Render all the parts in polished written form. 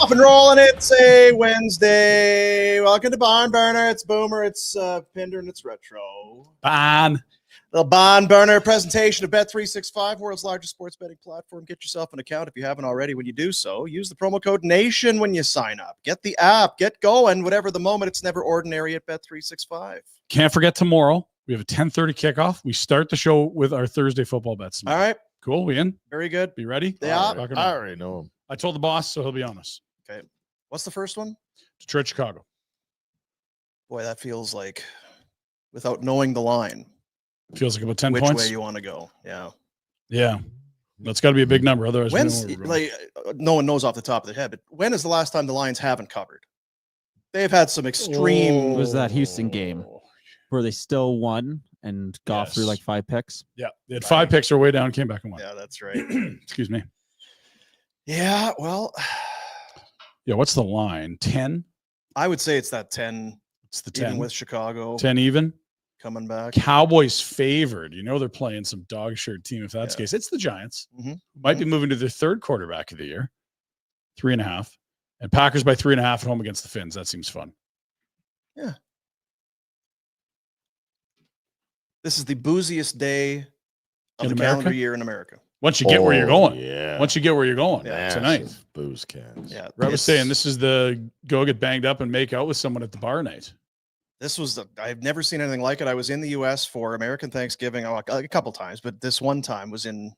Off and rolling. It's a Wednesday. Welcome to Barn Burner. It's Boomer. It's Pinder, and it's Retro. The Barn Burner presentation of Bet365, world's largest sports betting platform. Get yourself an account if you haven't already. When you do so, use the promo code NATION when you sign up. Get the app. Get going. Whatever the moment, it's never ordinary at Bet365. Can't forget tomorrow. We have a 10:30 kickoff. We start the show with our Thursday football bets. All right. Cool. We in? Very good. Be ready? Yeah. I already know him. I told the boss, so he'll be on us. Okay. What's the first one? Detroit, Chicago. Boy, that feels like, without knowing the line, Feels like about 10 which points. way you want to go. Yeah. Yeah. That's got to be a big number. Otherwise, we When's, know where we're going. no one knows off the top of their head, but when is the last time the Lions haven't covered? They've had some extreme. It was that Houston game where they still won and got through like 5 picks. Yeah. They had 5 picks or way down, came back and won. Yeah, that's right. Excuse me. Yeah, well. Yeah. What's the line? 10? I would say it's that 10. It's the Even 10. with Chicago 10 even. coming back. Cowboys favored. You know they're playing some dog shirt team if that's the case. It's the Giants. Might be moving to their third quarterback of the year. 3.5. And Packers by 3.5 at home against the Finns. That seems fun. Yeah. This is the booziest day of In the America? calendar year in America. Once you get where you're going. Yeah. Once you get where you're going Massive tonight. booze cans. Yeah. I was saying this is the go get banged up and make out with someone at the bar night. This was I've never seen anything like it. I was in the U.S. for American Thanksgiving a couple times, but this one time was in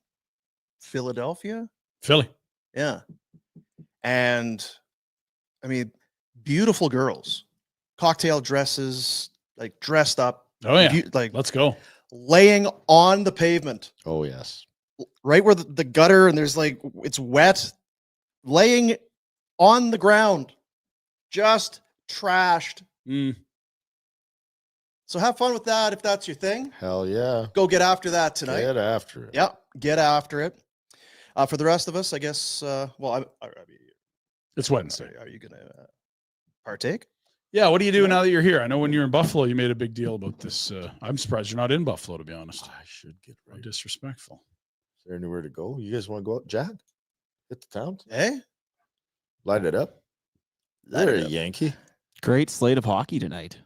Philadelphia. Philly. Yeah. And I mean, beautiful girls, cocktail dresses, like dressed up. Oh, yeah. Like Let's go. laying on the pavement, Oh, yes. right where the gutter and there's like, it's wet, laying on the ground, just trashed. So have fun with that if that's your thing. Hell yeah. Go get after that tonight. Get after it. Yep, get after it. For the rest of us, I guess, It's Wednesday. are you going to partake? Yeah. What do you do now that you're here? I know when you were in Buffalo, you made a big deal about this. I'm surprised you're not in Buffalo, to be honest. I should get How right. disrespectful. Is there anywhere to go? You guys want to go out, Jack? Hit the town? Hey? Light it up. There, a Yankee. Great slate of hockey tonight.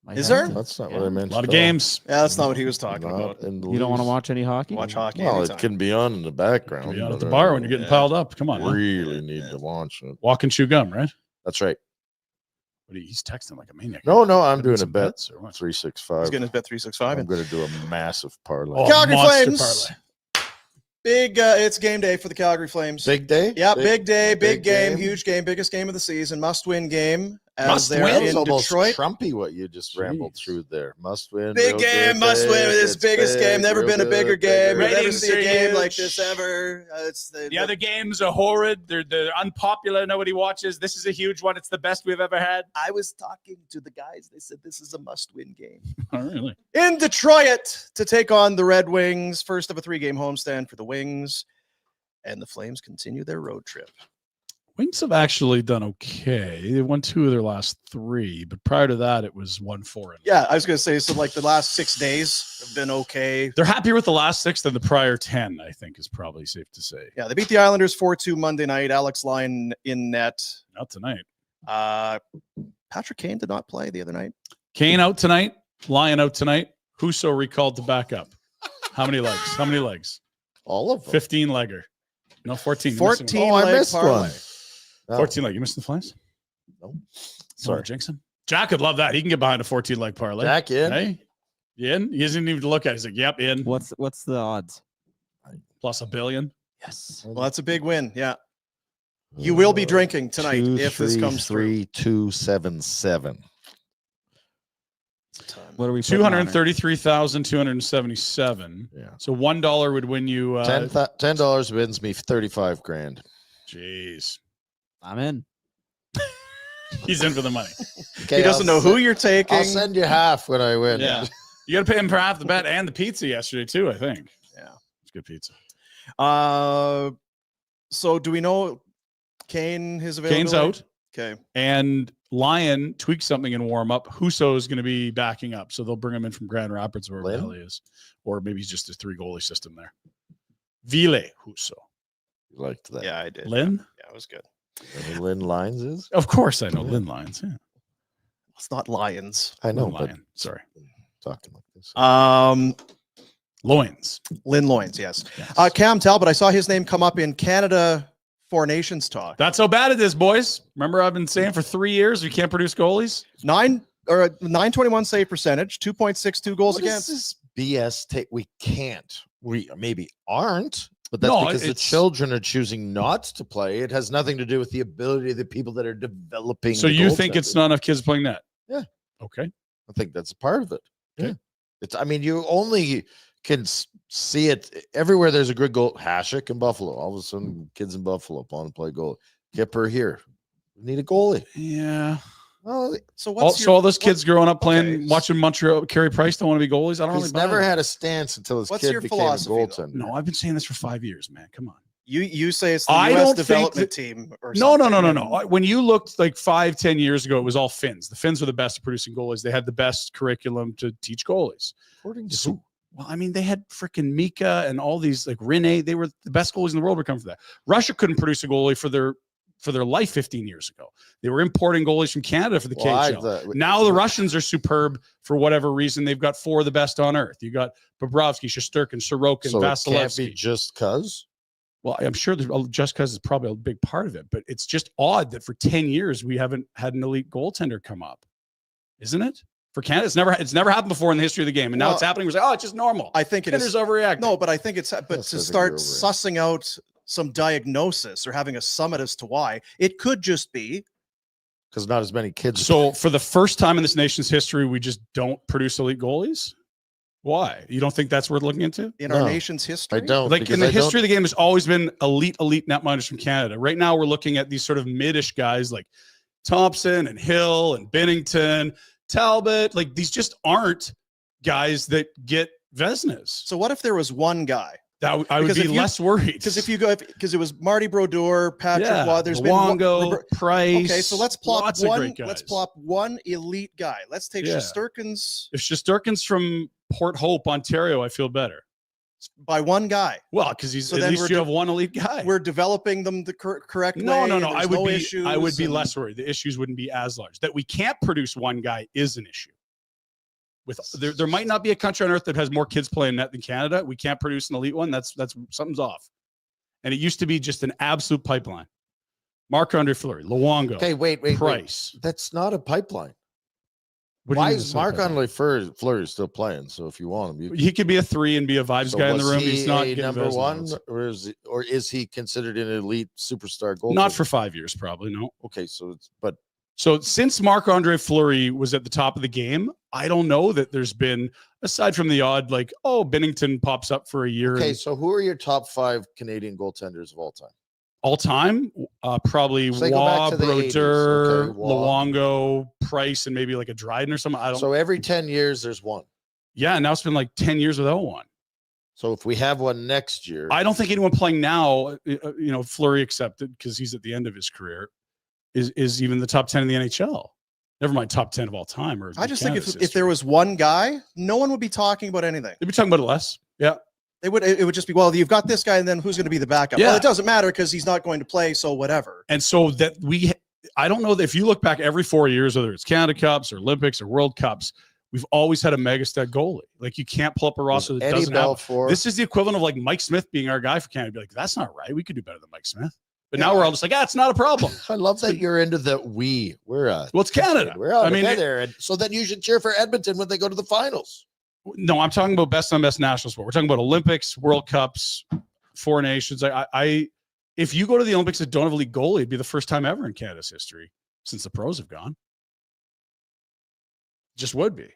Might Is have there? to. That's not Yeah. what I meant. A lot of at all. games. Yeah, that's not what he was talking Not about. in the You don't want to least. watch any hockey? Watch hockey Well, anytime. it can be on in the background. Be on at but the bar when you're getting Yeah. piled up. Come on. man. Really need to watch it. Walk and chew gum, right? That's right. But he's texting like a maniac. No, I'm Putting doing a some bet. bets or what? 365. He's getting his bet 365. I'm going to do a massive parlay. Oh, Calgary monster Flames. parlay. Big, it's game day for the Calgary Flames. Big day? Yeah, big day, big game, game. huge game, biggest game of the season, must-win game as Must they're win? in It's almost Detroit. Trumpy what you just rambled Jeez. through there. Must win. Big real game, good, must win. big, This it's biggest game, big, never real been a bigger good, game. You'll bigger. never Ratings see a are game like huge. this ever. It's The other games are horrid. They're unpopular. Nobody watches. This is a huge one. It's the best we've ever had. I was talking to the guys. They said this is a must-win game. Oh, really? In Detroit to take on the Red Wings. First of a 3-game homestand for the Wings. And the Flames continue their road trip. Wings have actually done okay. They won 2 of their last 3, but prior to that, it was 1-4. Yeah, I was going to say, so like the last 6 days have been okay. They're happier with the last 6 than the prior 10, I think is probably safe to say. Yeah, they beat the Islanders 4-2 Monday night. Alex Lyon in net. Not tonight. Patrick Kane did not play the other night. Kane out tonight. Lyon out tonight. Husso recalled to back up. How many legs? How many legs? All of them. 15 legger. No, 14. You missed 14 Oh, I leg missed parlay. one. Oh, 14 leg. You missed the Flames? No. Sorry, Sorry. jinx him. Jack would love that. He can get behind a 14 leg parlay. Jack in. Hey, you in? He doesn't even look at it. He's like, yep, in. What's the odds? Plus $1 billion. Yes. Well, that's a big win. Yeah. You will be drinking tonight if this comes through. 2-3-2-7-7. What are we? putting on her? 233,277. Yeah. So $1 would win you. $10 wins me 35 grand. Jeez. I'm in. He's in for the money. Okay, He doesn't know who you're taking. I'll send you half when I win. Yeah. You got to pay him for half the bet and the pizza yesterday, too, I think. Yeah. It's good pizza. So do we know Kane, his availability? Kane's out. Okay. And Lyon tweaked something in warm up. Husso is going to be backing up. So they'll bring him in from Grand Rapids, wherever the hell he is. Or maybe he's just a 3-goalie system there. Ville Husso. You liked that. Yeah, I did. Lynn? Yeah, it was good. Lynn Lyons is? Of course I know Lynn Lyons. Yeah. It's not Lions. I know, Lynn but Lyon. Sorry. talking like this. Loins. Lynn Loins, yes. Yes. Cam Talbot, I saw his name come up in Canada Four Nations talk. That's how bad it is, boys. Remember, I've been saying for 3 years we can't produce goalies. 921 save percentage, 2.62 goals What against. is this BS take? We can't. We maybe aren't, but that's No, because the it's- children are choosing not to play. It has nothing to do with the ability of the people that are developing. So the you think goaltending. it's not enough kids playing net? Yeah. Okay. I think that's a part of it. Okay. Yeah. It's. I mean, you only can see it everywhere. There's a good goal. Hasek in Buffalo. All of a sudden, kids in Buffalo want to play goal. Kipper here. We need a goalie. Yeah. Well, So what's So all those kids growing up playing, okay. watching Montreal, Carey Price don't want to be goalies. I don't he's really buy never it. had a stance until his What's kid your became a philosophy, though? goaltender. No, I've been saying this for 5 years, man. Come on. You say it's the I US don't think development that- team or No. something. When you looked like 5-10 years ago, it was all Finns. The Finns were the best at producing goalies. They had the best curriculum to teach goalies. According to So- who? Well, I mean, they had freaking Mika and all these like Rene. They were the best goalies in the world would come from that. Russia couldn't produce a goalie for their life 15 years ago. They were importing goalies from Canada for the KHL. Now the Russians are superb for whatever reason. They've got 4 of the best on earth. You got Bobrovsky, Shesterkin, Sorokin, So it can't Vasilevsky. be just cuz. Well, I'm sure just because is probably a big part of it, but it's just odd that for 10 years we haven't had an elite goaltender come up, isn't it? For Canada, it's never happened before in the history of the game, and now Well, it's happening. We're like, oh, it's just normal. I think it Goaltenders is. overreacting. No, but I think it's. But Yes, to I think start you're sussing out some diagnosis or having a summit as to why, it could just be. Because not as many kids. So for the first time in this nation's history, we just don't produce elite goalies. Why? You don't think that's worth looking into? In No, our nation's history. I don't. Like because in the I don't- history of the game, has always been elite netminders from Canada. Right now, we're looking at these sort of mid-ish guys like Thompson and Hill and Bennington, Talbot. Like these just aren't guys that get Vezinas. So what if there was one guy? I would Because be if you- less worried. Because if you go, because it was Marty Brodeur, Patrick Waugh, there's been Luongo, Price. Okay, so let's plop lots of one. great guys. Let's plop one elite guy. Let's take Yeah. Shesterkin's If Shesterkin's from Port Hope, Ontario, I feel better. by one guy. Well, because he's So at then least we're you de- have one elite guy. We're developing them the correct way. No. and I there's would no be. issues I would be and- less worried. The issues wouldn't be as large. That we can't produce one guy is an issue. With there might not be a country on earth that has more kids playing net than Canada. We can't produce an elite one. That's something's off. And it used to be just an absolute pipeline. Marc-Andre Fleury, Luongo, Okay, wait. Price. That's not a pipeline. What do you Why mean is it's not a pipeline? Marc-Andre Fleury still playing? So if you want him, you He could be a 3 and be a vibes So guy in the was room. he He's not a getting number Vezina one, votes. or is he considered an elite superstar goaltender? Not for 5 years, probably. No. Okay, so it's but So since Marc-Andre Fleury was at the top of the game, I don't know that there's been, aside from the odd, like, oh, Bennington pops up for a year. okay. and So who are your top 5 Canadian goaltenders of all time? all time, probably Say go back Waugh, to the 80s, Brodeur, okay, Waugh. Luongo, Price, and maybe like a Dryden or something. I don't. So every 10 years, there's one. Yeah, now it's been like 10 years without one. So if we have one next year, I don't think anyone playing now, Fleury accepted because he's at the end of his career, is even the top 10 in the NHL. Never mind top 10 of all time. Or I just in think Canada's if there history. was one guy, no one would be talking about anything. They'd be talking about it less. Yeah. It would just be, well, you've got this guy, and then who's going to be the backup? Yeah. Well, it doesn't matter because he's not going to play, so whatever. And so that I don't know that if you look back every 4 years, whether it's Canada Cups or Olympics or World Cups, we've always had a mega stud goalie. Like you can't pull up a roster that Eddie doesn't have. Belfour. This is the equivalent of like Mike Smith being our guy for Canada. Be like, that's not right. We could do better than Mike Smith. But Yeah. now we're all just like, it's not a problem. I love that you're into the we. We're Well, it's Canada. We're all I mean, together, and so then you should cheer for Edmonton when they go to the finals. No, I'm talking about best on best national sport. We're talking about Olympics, World Cups, Four Nations. If you go to the Olympics that don't have a league goalie, it'd be the first time ever in Canada's history since the pros have gone. Just would be.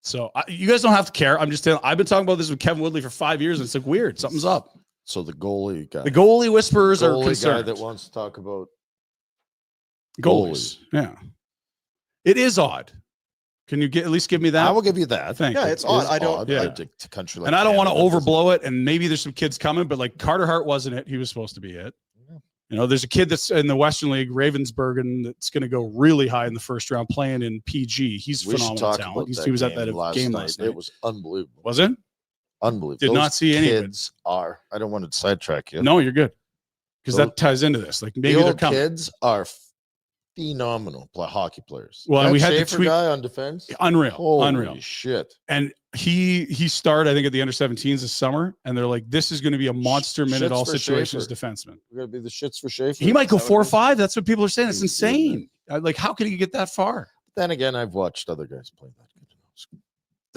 So you guys don't have to care. I'm just telling. I've been talking about this with Kevin Woodley for 5 years, and it's like weird. Something's up. So the goalie guy, The goalie whisperers are goalie guy concerned. that wants to talk about Goalies. Yeah. It is odd. Can you at least give me that? I will give you that. Thank Yeah, you. it's odd. I don't- odd, yeah. like, to country like And I don't want to Canada, overblow it. And maybe there's some kids coming, but like Carter Hart wasn't it. He was supposed to be it. Yeah. You know, there's a kid that's in the Western League, Ravensburgen, that's going to go really high in the first round playing in PG. He's We should phenomenal talk talent. about He was at that last game night. last night. It was unbelievable. Was it? Unbelievable. Did Those not see any of it. kids are. I don't want to sidetrack you. No, you're good. because that ties into this. Like maybe the they're old coming. kids are phenomenal hockey players. Well, and we had the Schaefer tweet guy on defense. Unreal. Shit. And he started, I think, at the under-17s this summer, and they're like, this is going to be a monster minute all situations defenseman. We're going to be the shits for Schaefer. He might go 4 or 5. That's what people are saying. It's insane. Like, how can he get that far? Then again, I've watched other guys play that.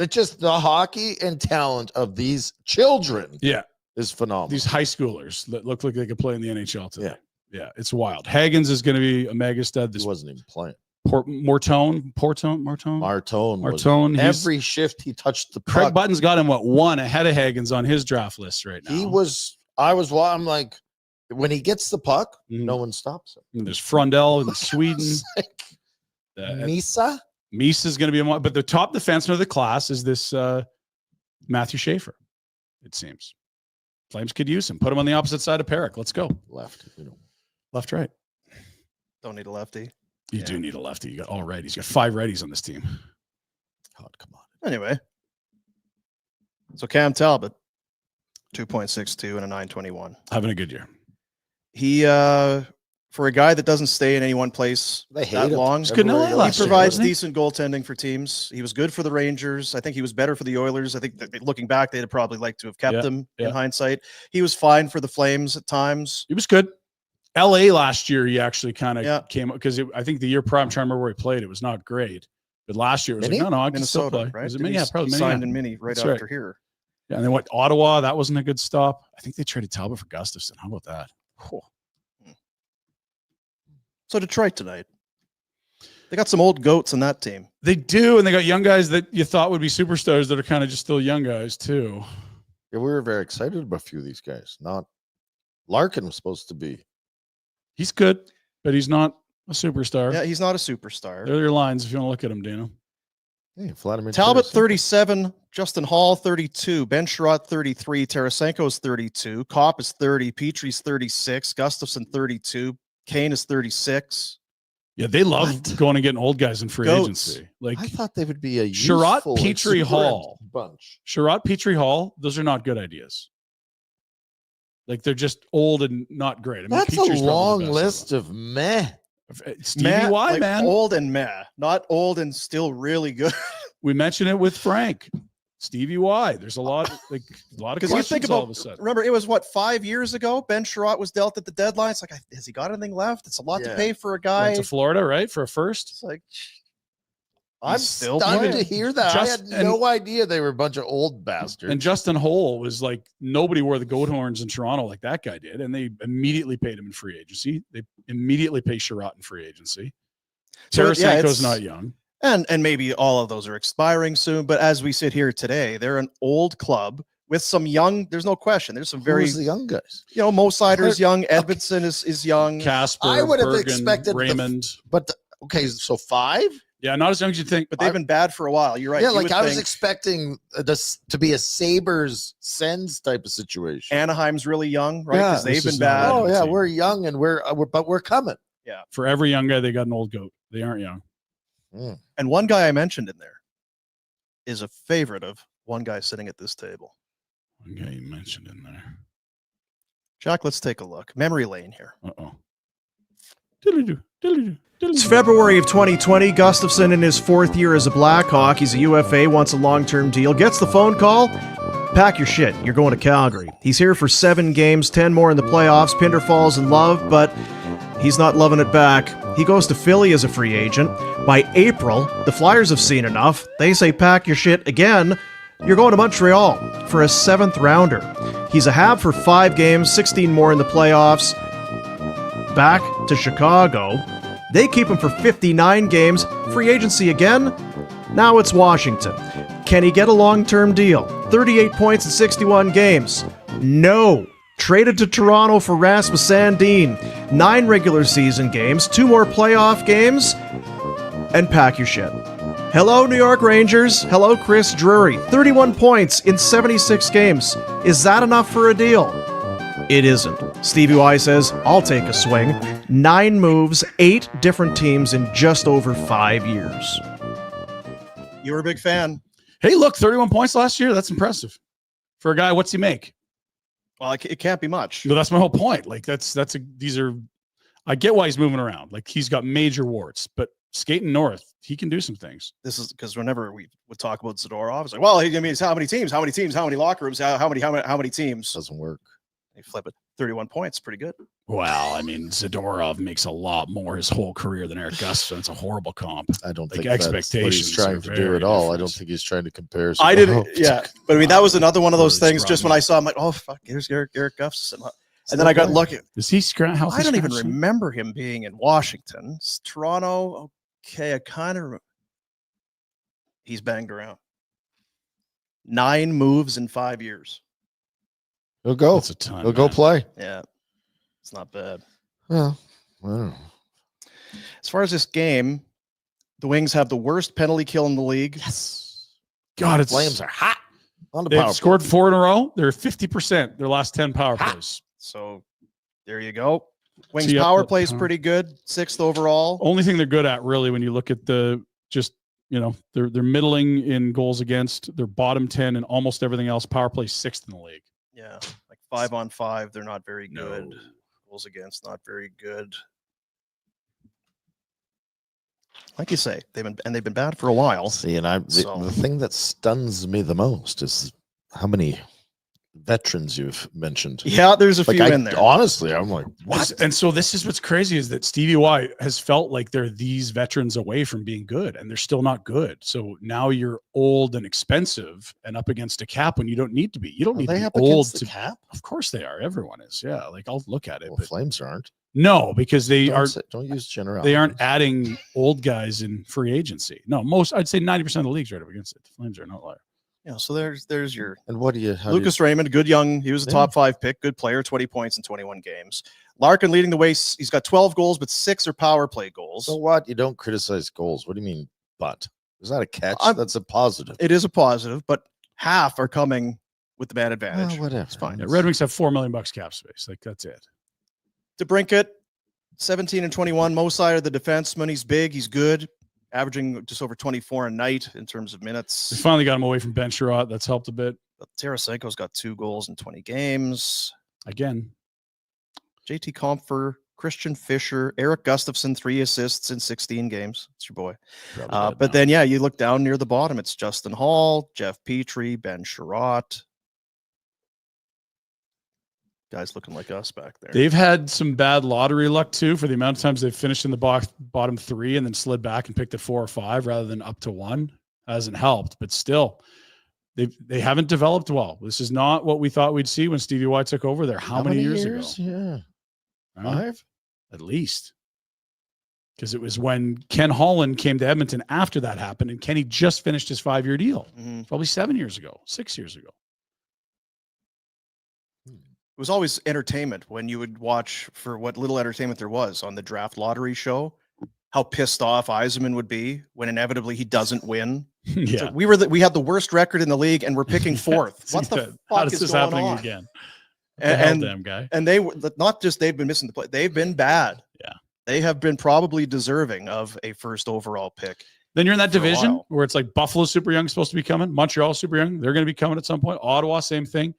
It's just the hockey and talent of these children. Yeah, is phenomenal. These high schoolers that look like they could play in the NHL today. Yeah, it's wild. Hagens is going to be a mega stud. This he wasn't even playing. Martone. Every shift he touched the puck. Craig Button's got him one ahead of Hagens on his draft list right now. I'm like, when he gets the puck, no one stops him. And there's Frundell in Sweden. Misa is going to be one, but the top defenseman of the class is this Matthew Schaefer. It seems Flames could use him. Put him on the opposite side of Perrick. Let's go. Left, right. Don't need a lefty. You do need a lefty. You got all righties. You got 5 righties on this team. God, come on. Anyway, so Cam Talbot, 2.62 and a 921. Having a good year. He, for a guy that doesn't stay in any one place that long, he provides decent goaltending for teams. He was good for the Rangers. I think he was better for the Oilers. I think that looking back, they'd have probably liked to have kept him in hindsight. He was fine for the Flames at times. He was good. LA last year, he actually kind of came up because I think the year prior, I'm trying to remember where he played. It was not great. But last year, it was like, no, I can still play. Right? Was it Mini? Yeah, probably Mini. Signed in Mini right after here. Yeah, and then what? Ottawa, that wasn't a good stop. I think they traded Talbot for Gustafsson. How about that? Cool. So Detroit tonight. They got some old goats in that team. They do, and they got young guys that you thought would be superstars that are kind of just still young guys, too. Yeah, we were very excited about a few of these guys. Not Larkin was supposed to be. He's good, but he's not a superstar. Yeah, he's not a superstar. There are your lines if you want to look at him, Dano. Hey, Vladimir Talbot, 37. Justin Hall, 32. Ben Sherratt, 33. Tarasenko's 32. Kopp is 30. Petrie's 36. Gustafsson, 32. Kane is 36. Yeah, they love going and getting old guys in free agency. Like I thought they would be a Sherratt, Petrie, Hall bunch. Sherratt, Petrie, Hall. Those are not good ideas. Like they're just old and not great. I mean, that's Petrie's a long list of meh. Stevie Y, like man. Old and meh. Not old and still really good. We mentioned it with Frank. Stevie Y. There's a lot of questions you think about, all of a sudden. Remember, it was 5 years ago? Ben Sherratt was dealt at the deadline. It's like, has he got anything left? It's a lot to pay for a guy. Went to Florida, right? For a first. It's like, I'm still stunned to hear that. I had no idea they were a bunch of old bastards. And Justin Holl was like, nobody wore the goat horns in Toronto like that guy did. And they immediately paid him in free agency. They immediately pay Sherratt in free agency. Tarasenko's not young. And maybe all of those are expiring soon. But as we sit here today, they're an old club with some young. There's no question. There's some very the young guys. You know, Mo Sider's young. Edmondson is young. Casper, I would have Bergen, expected Raymond. So 5. Yeah, not as young as you think. But they've been bad for a while. You're right. Yeah, like I was expecting this to be a Sabres Sens type of situation. Anaheim's really young, right? Because they've been bad. Oh yeah, we're young and we're coming. Yeah. For every young guy, they got an old goat. They aren't young. And one guy I mentioned in there is a favorite of one guy sitting at this table. One guy you mentioned in there. Jack, let's take a look. Memory lane here. Uh-oh. It's February of 2020. Gustafsson in his 4th year as a Blackhawk. He's a UFA, wants a long-term deal. Gets the phone call. Pack your shit. You're going to Calgary. He's here for 7 games, 10 more in the playoffs. Pinder falls in love, but he's not loving it back. He goes to Philly as a free agent. By April, the Flyers have seen enough. They say pack your shit again. You're going to Montreal for a 7th rounder. He's a Hab for 5 games, 16 more in the playoffs. Back to Chicago. They keep him for 59 games. Free agency again. Now it's Washington. Can he get a long-term deal? 38 points in 61 games. No. Traded to Toronto for Rasmus Sandin. 9 regular season games, 2 more playoff games, and pack your shit. Hello, New York Rangers. Hello, Chris Drury. 31 points in 76 games. Is that enough for a deal? It isn't. Stevie Y says, I'll take a swing. 9 moves, 8 different teams in just over 5 years. You were a big fan. Hey, look, 31 points last year. That's impressive. For a guy, what's he make? Well, it can't be much. No, that's my whole point. Like I get why he's moving around. Like he's got major warts, but skating north, he can do some things. This is because whenever we would talk about Zadorov, it's like, well, I mean, it's how many teams, how many locker rooms, how many teams. Doesn't work. They flip it. 31 points, pretty good. Well, I mean, Zadorov makes a lot more his whole career than Eric Gustafson. It's a horrible comp. I don't Like think expectations that's what he's trying to do at all. I don't think he's trying to compare. I didn't. Yeah, but I mean, that was another one of those things. Just when I saw him, like, oh fuck, here's Eric Gustafson. And then I got lucky. Is he I don't even remember him being in Washington. It's Toronto. Okay, I kind of. He's banged around. 9 moves in 5 years. He'll go. That's a ton. He'll go play. Yeah, it's not bad. Well, I don't know. As far as this game, the Wings have the worst penalty kill in the league. Yes. God, it's Flames are hot on the they've power scored 4 in a row. They're 50% their last 10 power plays. So there you go. Wings See, power play is pretty good. 6th overall. Only thing they're good at, really, when you look at the just, they're middling in goals against. They're bottom 10 and almost everything else. Power play 6th in the league. Yeah, like 5-on-5, they're not very good. No. Goals against, not very good. Like you say, they've been bad for a while. See, and the thing that stuns me the most is how many veterans you've mentioned. Yeah, there's a few in there. Honestly, I'm like, what? And so this is what's crazy is that Stevie Y has felt like they're these veterans away from being good, and they're still not good. So now you're old and expensive and up against a cap when you don't need to be. You don't need to be old to cap. Of course they are. Everyone is. Yeah, like I'll look at it. Well, but Flames aren't. No, because they don't use generality. They aren't adding old guys in free agency. No, I'd say 90% of the league's right up against it. The Flames are an outlier. Yeah, so there's your and what do you Lucas Raymond, good young. He was a top 5 pick, good player, 20 points in 21 games. Larkin leading the way. He's got 12 goals, but 6 are power play goals. So what? You don't criticize goals. What do you mean? But is that a catch? That's a positive. It is a positive, but half are coming with the man advantage. Whatever. It's fine. Yeah, Red Wings have $4 million cap space. Like that's it. DeBrincat, 17 and 21. Most side of the defenseman. He's big. He's good. Averaging just over 24 a night in terms of minutes. We finally got him away from Ben Sherratt. That's helped a bit. But Tarasenko's got 2 goals in 20 games. Again. JT Compher, Christian Fischer, Eric Gustafson, 3 assists in 16 games. It's your boy. But then, yeah, you look down near the bottom. It's Justin Hall, Jeff Petrie, Ben Sherratt. Guys looking like us back there. They've had some bad lottery luck too for the amount of times they've finished in the bottom 3 and then slid back and picked at 4 or 5 rather than up to 1. Hasn't helped, but still, they haven't developed well. This is not what we thought we'd see when Stevie Y took over there. How many years ago? Yeah, 5 at least. Because it was when Ken Holland came to Edmonton after that happened, and Kenny just finished his 5-year deal. Probably 7 years ago, 6 years ago. It was always entertainment when you would watch, for what little entertainment there was on the draft lottery show, how pissed off Yzerman would be when inevitably he doesn't win. Yeah, so we had the worst record in the league and we're picking 4th. What the fuck is going on? Again? And damn guy. And they not just they've been missing the play, they've been bad. Yeah, they have been probably deserving of a first overall pick. Then you're in that division where it's like Buffalo super young supposed to be coming, Montreal super young, they're going to be coming at some point. Ottawa, same thing.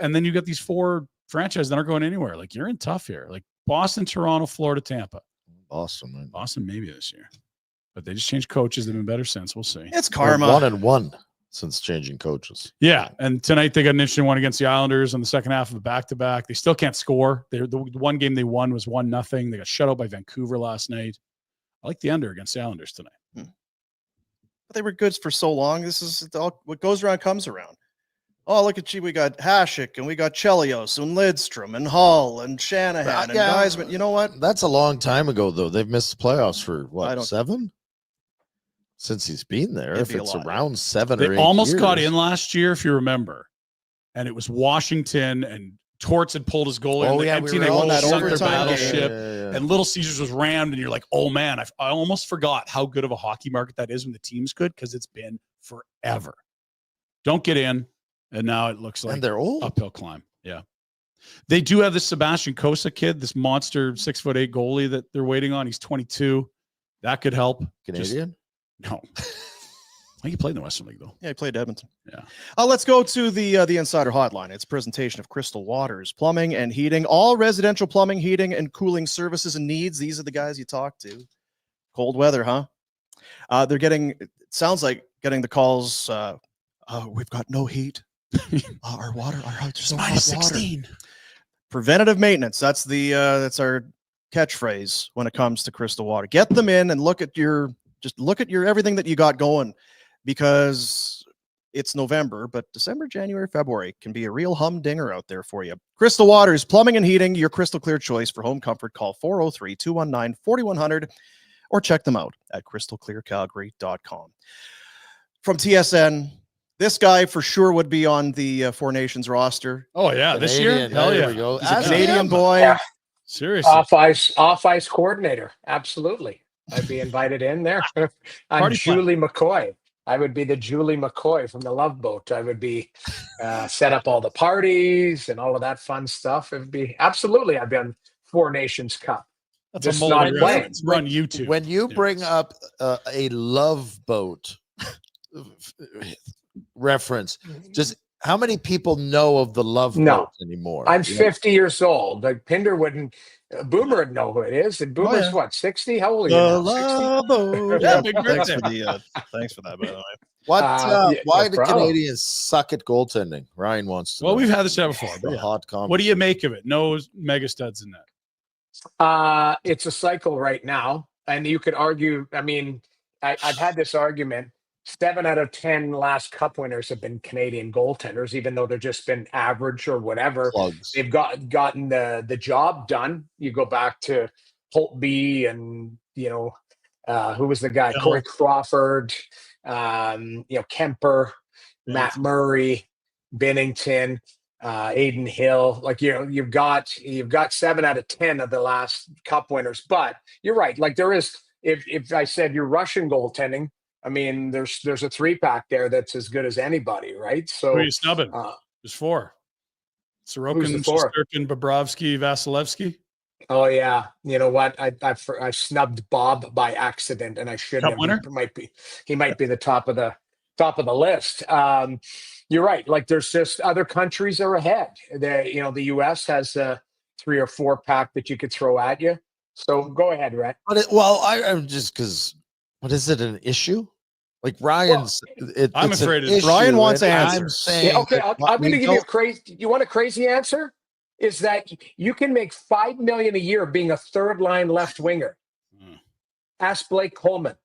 And then you got these 4 franchises that aren't going anywhere. Like you're in tough here. Like Boston, Toronto, Florida, Tampa. Boston maybe this year. But they just changed coaches. They've been better since. We'll see. It's karma. 1-1 since changing coaches. Yeah. And tonight they got an interesting one against the Islanders on the second half of a back-to-back. They still can't score. The one game they won was 1-0. They got shut out by Vancouver last night. I like the under against the Islanders tonight. But they were good for so long. This is all, what goes around comes around. Oh, look at you. We got Hasek and we got Chelios and Lidstrom and Hull and Shanahan and Geisman. You know what? That's a long time ago, though. They've missed the playoffs for what, 7? Since he's been there. If it's around 7 or 8 They almost years. got in last year, if you remember. And it was Washington and Torts had pulled his goal in. Oh, yeah, empty we were on that sunk their overtime battleship. game. And Little Caesars was rammed. And you're like, oh, man, I almost forgot how good of a hockey market that is when the team's good because it's been forever. Don't get in. And now it looks like and they're old. Uphill climb. Yeah. They do have this Sebastian Kosa kid, this monster 6'8" goalie that they're waiting on. He's 22. That could help. Canadian? No. He played in the Western League, though. Yeah, he played Edmonton. Yeah. Let's go to the Insider Hotline. It's a presentation of Crystal Waters, plumbing and heating, all residential plumbing, heating, and cooling services and needs. These are the guys you talk to. Cold weather, huh? They're getting, it sounds like getting the calls, we've got no heat. Our water, our house is minus 16. Preventative maintenance. That's our catchphrase when it comes to Crystal Water. Get them in and look at your everything that you got going, because it's November, but December, January, February can be a real humdinger out there for you. Crystal Waters, plumbing and heating, your crystal clear choice for home comfort. Call 403-219-4100 or check them out at crystalclearcalgary.com. From TSN, this guy for sure would be on the Four Nations roster. Oh, yeah. This year? Hell yeah. we go. He's a Canadian boy. Yeah. Seriously. Off ice coordinator. Absolutely. I'd be invited in there. I'm Party Julie McCoy. I would be the Julie McCoy from the Love Boat. I would be set up all the parties and all of that fun stuff. It would be absolutely. I'd be on Four Nations Cup. That's Just a not multi playing. reference. We're on YouTube. When you bring up a Love Boat reference, just how many people know of the Love Boat anymore? I'm 50 years old. Like Pinder wouldn't. Boomer would know who it is. And Boomer's what, 60? How old are you The now? Love Boat. Yeah, big birthday. Thanks for that, by the way. Why no do problem. Canadians suck at goaltending? Ryan wants to Well, know. we've had this chat before. The hot comment. What do you make of it? No mega studs in that. It's a cycle right now. And you could argue, I mean, I've had this argument. 7 out of 10 last cup winners have been Canadian goaltenders, even though they've just been average or whatever. Plugs. They've gotten the job done. You go back to Holtby and, who was the guy? Yeah. Corey Crawford, Kemper, Matt Murray, Bennington, Aiden Hill. Like, you've got 7 out of 10 of the last cup winners. But you're right. Like, there is, if I said you're Russian goaltending, I mean, there's a 3-pack there that's as good as anybody, right? So Who are you snubbing? There's 4. Sorokin, Shesterkin, Bobrovsky, Vasilevsky. Oh yeah, you know what? I snubbed Bob by accident, and I shouldn't. Cup winner? He might be the top of the list. You're right. Like, there's just other countries are ahead. The U.S. has a 3 or 4-pack that you could throw at you. So go ahead, Rhett. But I'm just because. But is it an issue? Like Ryan's, I'm it's afraid an it's- issue, Ryan wants and answers. I'm saying, Okay, I'm going to give you a don't- crazy. You want a crazy answer? Is that you can make $5 million a year being a third-line left winger? Ask Blake Coleman.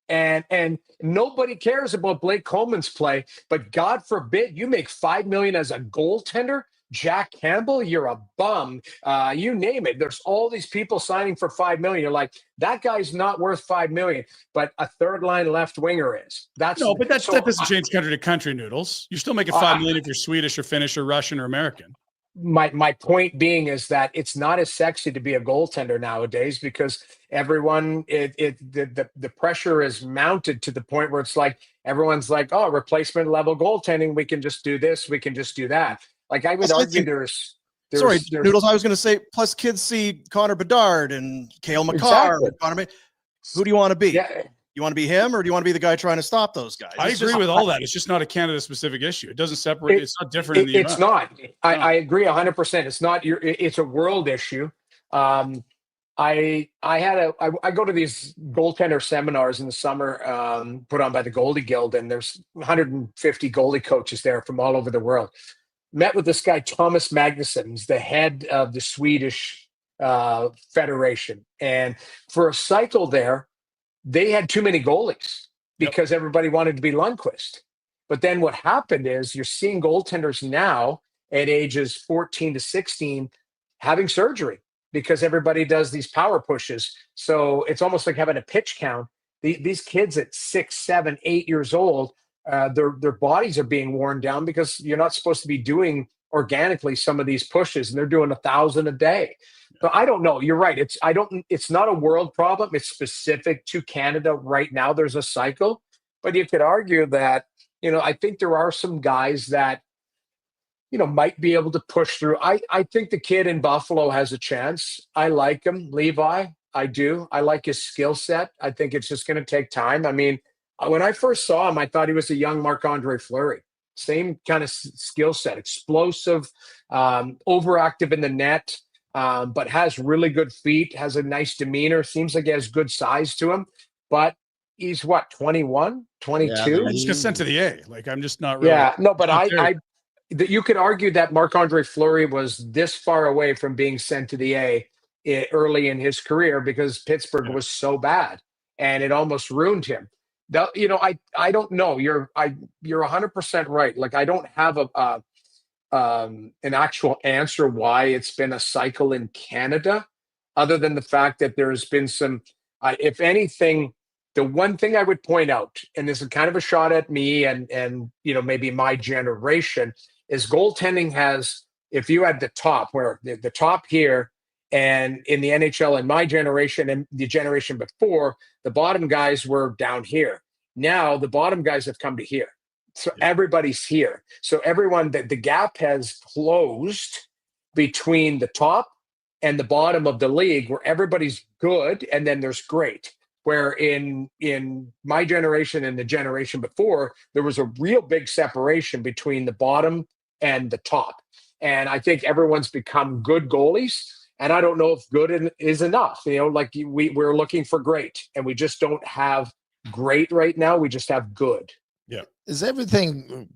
And nobody cares about Blake Coleman's play, but God forbid you make $5 million as a goaltender. Jack Campbell, you're a bum. You name it. There's all these people signing for $5 million. You're like, that guy's not worth $5 million, but a third-line left winger is. That doesn't change country to country, Noodles. You're still making $5 million if you're Swedish or Finnish or Russian or American. My point being is that it's not as sexy to be a goaltender nowadays, because everyone the pressure is mounted to the point where it's like everyone's like, oh, replacement level goaltending, we can just do this, we can just do that. Like, I would argue there's Noodles, I was going to say, plus kids see Connor Bedard and Cale Makar. Exactly. Who do you want to be? Yeah. You want to be him, or do you want to be the guy trying to stop those guys? I agree with all that. It's just not a Canada-specific issue. It doesn't separate. It's not different in the US. It's not. I agree 100%. It's not. It's a world issue. I go to these goaltender seminars in the summer, put on by the Goalie Guild, and there's 150 goalie coaches there from all over the world. Met with this guy, Thomas Magnusson. He's the head of the Swedish Federation. And for a cycle there, they had too many goalies because everybody wanted to be Lundqvist. But then what happened is you're seeing goaltenders now at ages 14 to 16 having surgery because everybody does these power pushes. So it's almost like having a pitch count. These kids at 6, 7, 8 years old, their bodies are being worn down because you're not supposed to be doing organically some of these pushes, and they're doing 1,000 a day. So I don't know. You're right. It's not a world problem. It's specific to Canada right now. There's a cycle, but you could argue that, I think there are some guys that, might be able to push through. I think the kid in Buffalo has a chance. I like him, Levi. I do. I like his skill set. I think it's just going to take time. I mean, When I first saw him, I thought he was a young Marc-Andre Fleury. Same kind of skill set, explosive, overactive in the net, but has really good feet, has a nice demeanor, seems like he has good size to him. But he's what, 21, 22? I just got sent to the A. Like, I'm just not really. Yeah, no, but you could argue that Marc-Andre Fleury was this far away from being sent to the A early in his career because Pittsburgh was so bad and it almost ruined him. I don't know. You're 100% right. Like, I don't have an actual answer why it's been a cycle in Canada, other than the fact that there's been some. If anything, the one thing I would point out, and this is kind of a shot at me and maybe my generation, is goaltending has. If you had the top, where the top here, and in the NHL in my generation and the generation before, the bottom guys were down here. Now the bottom guys have come to here. So everybody's here. So everyone, the gap has closed between the top and the bottom of the league, where everybody's good and then there's great. Where in my generation and the generation before, there was a real big separation between the bottom and the top. And I think everyone's become good goalies. And I don't know if good is enough. Like we're looking for great, and we just don't have great right now. We just have good. Yeah. Is everything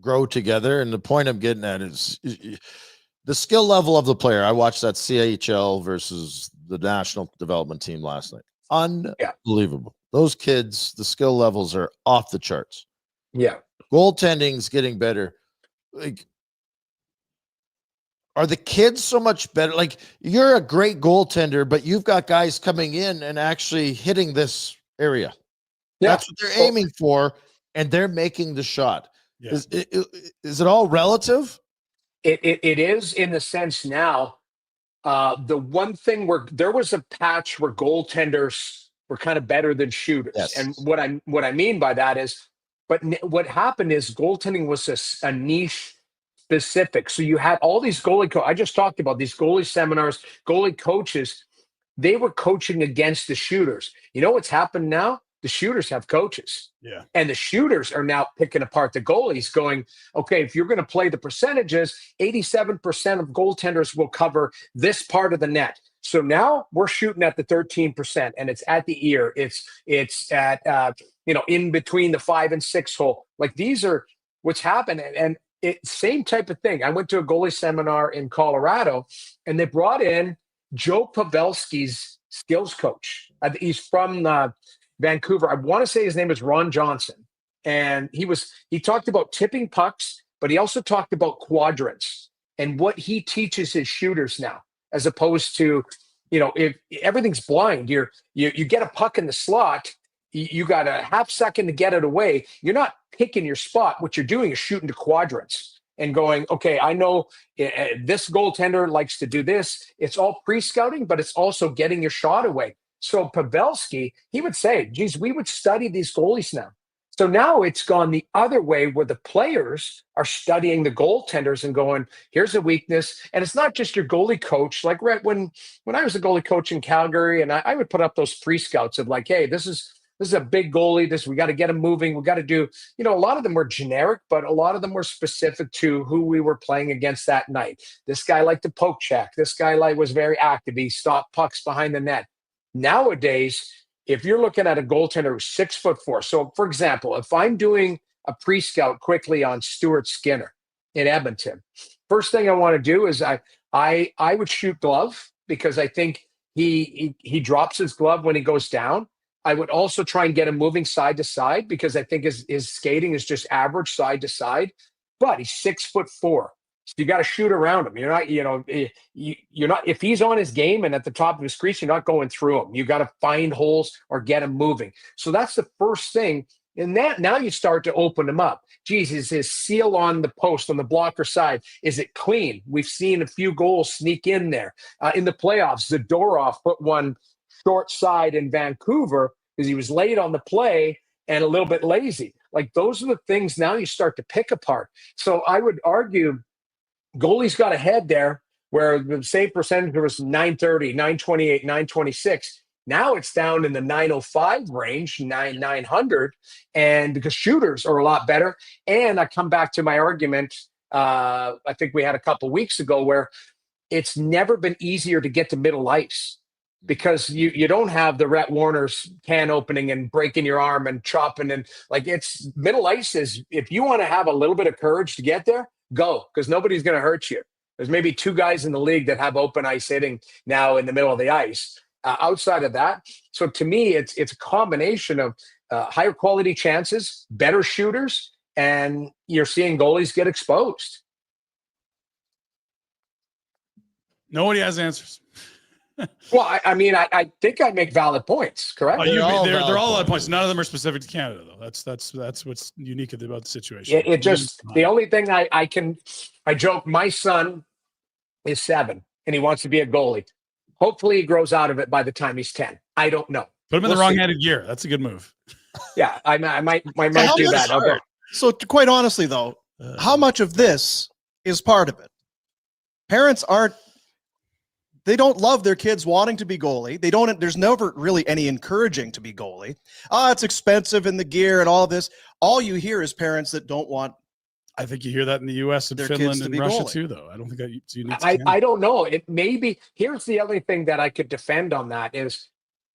grow together? And the point I'm getting at is the skill level of the player. I watched that CHL versus the national development team last night. Unbelievable. Those kids, the skill levels are off the charts. Yeah. Goaltending's getting better. Like, are the kids so much better? Like, you're a great goaltender, but you've got guys coming in and actually hitting this area. Yeah. That's what they're aiming for, and they're making the shot. Yeah. Is it all relative? It is, in the sense now. The one thing where there was a patch where goaltenders were kind of better than shooters. Yes. And what I mean by that is, but what happened is goaltending was a niche specific. So you had all these goalie I just talked about these goalie seminars, goalie coaches. They were coaching against the shooters. You know what's happened now? The shooters have coaches. Yeah. And the shooters are now picking apart the goalies, going, okay, if you're going to play the percentages, 87% of goaltenders will cover this part of the net. So now we're shooting at the 13%, and it's at the ear. It's at in between the 5 and 6 hole. Like, these are what's happened. And same type of thing. I went to a goalie seminar in Colorado, and they brought in Joe Pavelski's skills coach. He's from Vancouver. I want to say his name is Ron Johnson. And he talked about tipping pucks, but he also talked about quadrants and what he teaches his shooters now, as opposed to, if everything's blind, you get a puck in the slot, you got a half second to get it away. You're not picking your spot. What you're doing is shooting to quadrants and going, okay, I know this goaltender likes to do this. It's all pre-scouting, but it's also getting your shot away. So Pavelski, he would say, geez, we would study these goalies now. So now it's gone the other way, where the players are studying the goaltenders and going, here's a weakness. And it's not just your goalie coach. Like when I was a goalie coach in Calgary, and I would put up those pre-scouts of like, hey, this is a big goalie. We got to get him moving. We got to do, a lot of them were generic, but a lot of them were specific to who we were playing against that night. This guy liked to poke check. This guy was very active. He stopped pucks behind the net. Nowadays, if you're looking at a goaltender who's 6'4", so for example, if I'm doing a pre-scout quickly on Stuart Skinner in Edmonton, first thing I want to do is I would shoot glove, because I think he drops his glove when he goes down. I would also try and get him moving side to side, because I think his skating is just average side to side. But he's 6'4". So you got to shoot around him. You're not, you're not, if he's on his game and at the top of his crease, you're not going through him. You got to find holes or get him moving. So that's the first thing. And that now you start to open him up. Geez, is his seal on the post, on the blocker side, is it clean? We've seen a few goals sneak in there. In the playoffs, Zadorov put one short side in Vancouver because he was late on the play and a little bit lazy. Like, those are the things now you start to pick apart. So I would argue goalies got ahead there, where the same percentage was 930, 928, 926. Now it's down in the 905 range, 900, and because shooters are a lot better. And I come back to my argument. I think we had a couple weeks ago where it's never been easier to get to middle ice because you don't have the Rhett Warner's can opening and breaking your arm and chopping, and like, it's middle ice is, if you want to have a little bit of courage to get there, go, because nobody's going to hurt you. There's maybe 2 guys in the league that have open ice hitting now in the middle of the ice. Outside of that, so to me, it's a combination of higher quality chances, better shooters, and you're seeing goalies get exposed. Nobody has answers. Well, I mean, I think I make valid points, correct? They're all valid points. None of them are specific to Canada, though. That's what's unique about the situation. It just, the only thing I joke, my son is 7 and he wants to be a goalie. Hopefully he grows out of it by the time he's 10. I don't know. Put him in the wrong-handed gear. That's a good move. Yeah, I might do that. So quite honestly, though, how much of this is part of it? Parents they don't love their kids wanting to be goalie. There's never really any encouraging to be goalie. It's expensive in the gear and all this. All you hear is parents that don't want. I think you hear that in the U.S. and Finland and Russia too, though. I don't think that's unique. I don't know. It maybe. Here's the other thing that I could defend on that is,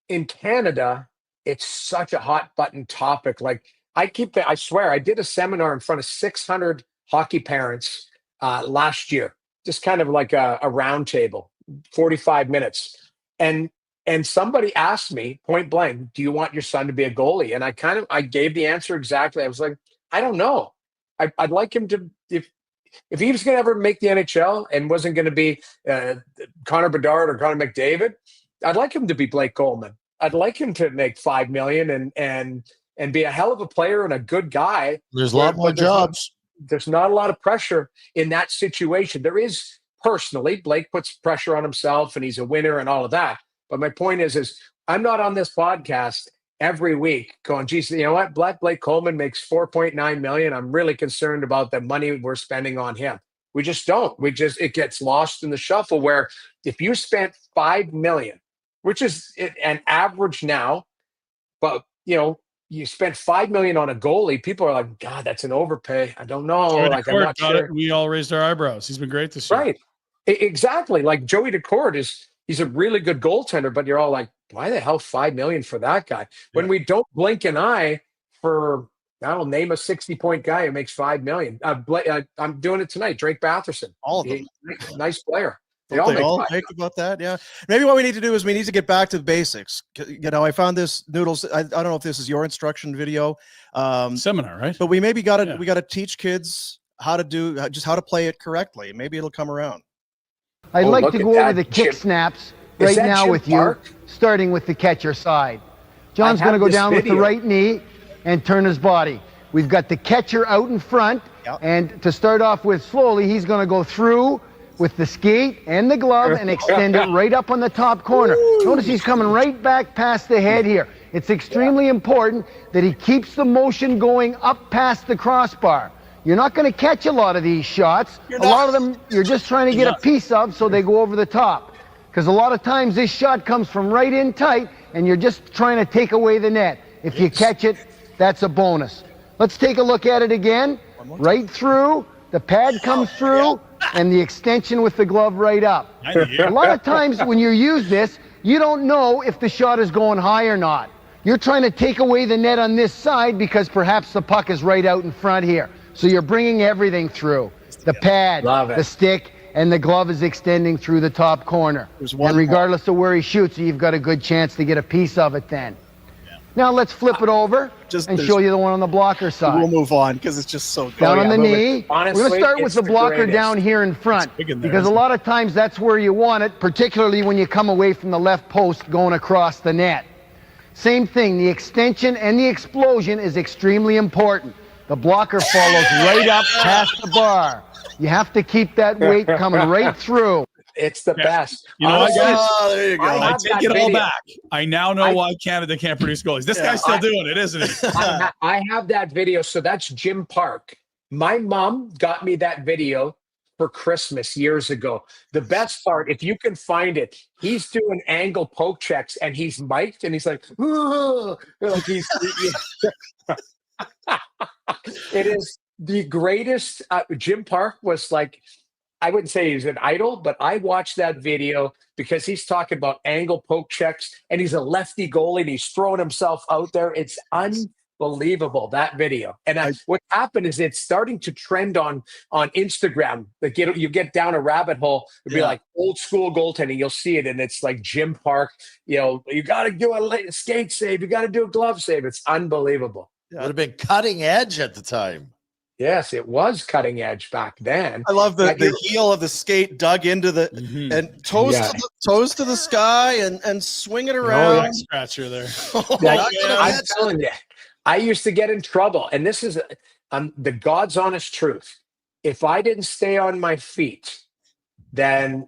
in Canada, it's such a hot button topic. Like, I swear, I did a seminar in front of 600 hockey parents last year, just kind of like a round table, 45 minutes. And somebody asked me point blank, do you want your son to be a goalie? And I gave the answer exactly. I was like, I don't know. I'd like him to, if he was going to ever make the NHL and wasn't going to be Connor Bedard or Connor McDavid, I'd like him to be Blake Coleman. I'd like him to make $5 million and be a hell of a player and a good guy. There's a lot more jobs. There's not a lot of pressure in that situation. There is personally. Blake puts pressure on himself and he's a winner and all of that. But my point is I'm not on this podcast every week going, geez, you know what? Blake Coleman makes $4.9 million. I'm really concerned about the money we're spending on him. We just don't. It gets lost in the shuffle where if you spent $5 million, which is an average now, but you spent $5 million on a goalie, people are like, God, that's an overpay. I don't know. Joey like, I'm not sure. We all raised our eyebrows. He's been great this year. Right. Exactly. Like Joey Decourt he's a really good goaltender, but you're all like, why the hell $5 million for that guy? When we don't blink an eye for, I don't name a 60-point guy who makes $5 million. I'm doing it tonight. Drake Batherson. All of them. Nice player. They all think about that. Yeah. Maybe what we need to do is we need to get back to the basics. I found this Noodles. I don't know if this is your instruction video. Seminar, right? But we maybe got to teach kids how to play it correctly. Maybe it'll come around. I'd like to go over the kick snaps right now with you, starting with the catcher side. John's going to go down with the right knee and turn his body. We've got the catcher out in front, and to start off with slowly, he's going to go through with the skate and the glove and extend it right up on the top corner. Notice he's coming right back past the head here. It's extremely important that he keeps the motion going up past the crossbar. You're not going to catch a lot of these shots. A lot of them you're just trying to get a piece of so they go over the top. Because a lot of times this shot comes from right in tight and you're just trying to take away the net. If you catch it, that's a bonus. Let's take a look at it again. Right through, the pad comes through, and the extension with the glove right up. A lot of times when you use this, you don't know if the shot is going high or not. You're trying to take away the net on this side because perhaps the puck is right out in front here. So you're bringing everything through. The pad, the stick, and the glove is extending through the top corner. And regardless of where he shoots, you've got a good chance to get a piece of it then. Now let's flip it over and show you the one on the blocker side. We'll move on because it's just so good. Down on the knee. Honestly, we're going to start with the blocker down here in front because a lot of times that's where you want it, particularly when you come away from the left post going across the net. Same thing, the extension and the explosion is extremely important. The blocker follows right up past the bar. You have to keep that weight coming right through. It's the best. You know what, guys? There you go. I take it all back. I now know why Canada can't produce goalies. This guy's still doing it, isn't he? I have that video. So that's Jim Park. My mom got me that video for Christmas years ago. The best part, if you can find it, he's doing angle poke checks and he's mic'd and he's like, he's it is the greatest. Jim Park was like, I wouldn't say he's an idol, but I watched that video because he's talking about angle poke checks and he's a lefty goalie and he's throwing himself out there. It's unbelievable, that video. And what happened is it's starting to trend on Instagram. Like you get down a rabbit hole, it'd be like old school goaltending. You'll see it, and it's like Jim Park. You got to do a skate save, you got to do a glove save. It's unbelievable. It would have been cutting edge at the time. Yes, it was cutting edge back then. I love the heel of the skate dug into the and toes to the sky and swing it around. Oh, scratcher there. I'm telling you, I used to get in trouble, and this is the God's honest truth. If I didn't stay on my feet, then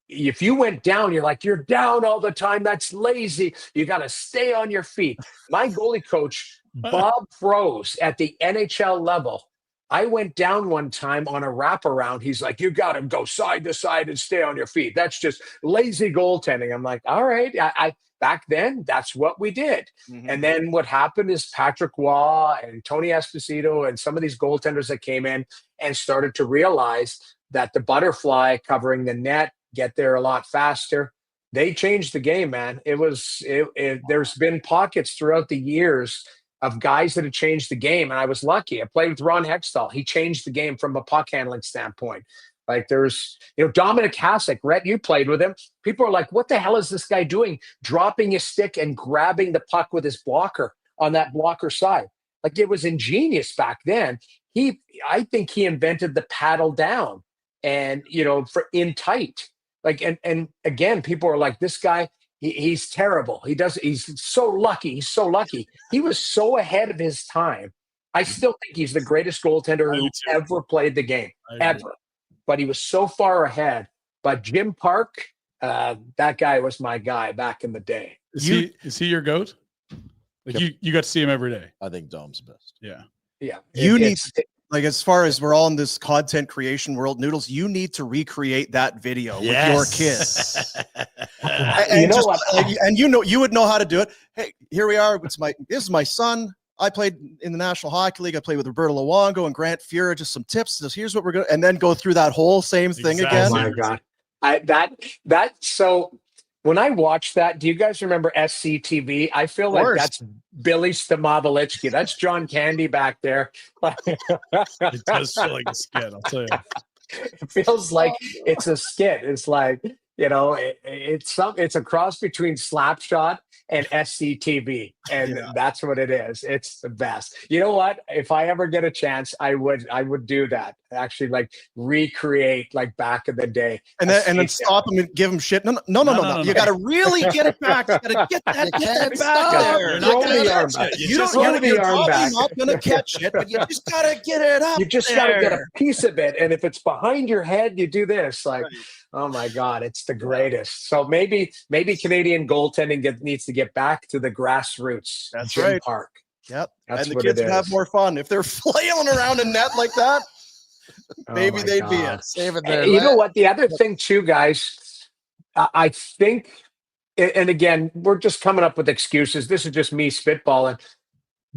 if you went down, you're down all the time. That's lazy. You got to stay on your feet. My goalie coach, Bob Froese, at the NHL level, I went down one time on a wraparound. He's like, you got to go side to side and stay on your feet. That's just lazy goaltending. I'm like, all right. I back then, that's what we did. Mm-hmm. And then what happened is Patrick Waugh and Tony Esposito and some of these goaltenders that came in and started to realize that the butterfly covering the net, get there a lot faster. They changed the game, man. There's been pockets throughout the years of guys that have changed the game. And I was lucky. I played with Ron Hextall. He changed the game from a puck handling standpoint. Like there's, Dominic Hasek, Rhett, you played with him. People are like, what the hell is this guy doing? Dropping his stick and grabbing the puck with his blocker on that blocker side. Like it was ingenious back then. I think he invented the paddle down and, for in tight. Like, and again, people are like, this guy, he's terrible. He's so lucky. He's so lucky. He was so ahead of his time. I still think he's the greatest goaltender who ever played the game, ever. But he was so far ahead. But Jim Park, that guy was my guy back in the day. Is he your GOAT? You got to see him every day. I think Dom's best. Yeah. Yeah. As far as we're all in this content creation world, Noodles, you need to recreate that video with your kids. You would know how to do it. Hey, here we are. This is my son. I played in the National Hockey League. I played with Roberto Luongo and Grant Fuhrer. Just some tips. Here's what we're going to, and then go through that whole same thing again. Oh my God. So when I watched that, do you guys remember SCTV? I feel like that's Billy Stamavolichki. That's John Candy back there. It does feel like a skit, I'll tell you. It feels like it's a skit. It's like, it's a cross between Slapshot and SCTV, and that's what it is. It's the best. You know what? If I ever get a chance, I would do that. Actually, like recreate like back in the day, and then stop him and give him shit. No. You got to really get it back. You got to get that back there. You're not going to catch it, but you just got to get it up. You just got to get a piece of it, and if it's behind your head, you do this. Like, oh my God, it's the greatest. So maybe Canadian goaltending needs to get back to the grassroots. That's Jim right. Park. Yep. And the kids would have more fun if they're flailing around a net like that. Maybe they'd be it. Save it there. You know what? The other thing too, guys, I think, and again, we're just coming up with excuses. This is just me spitballing.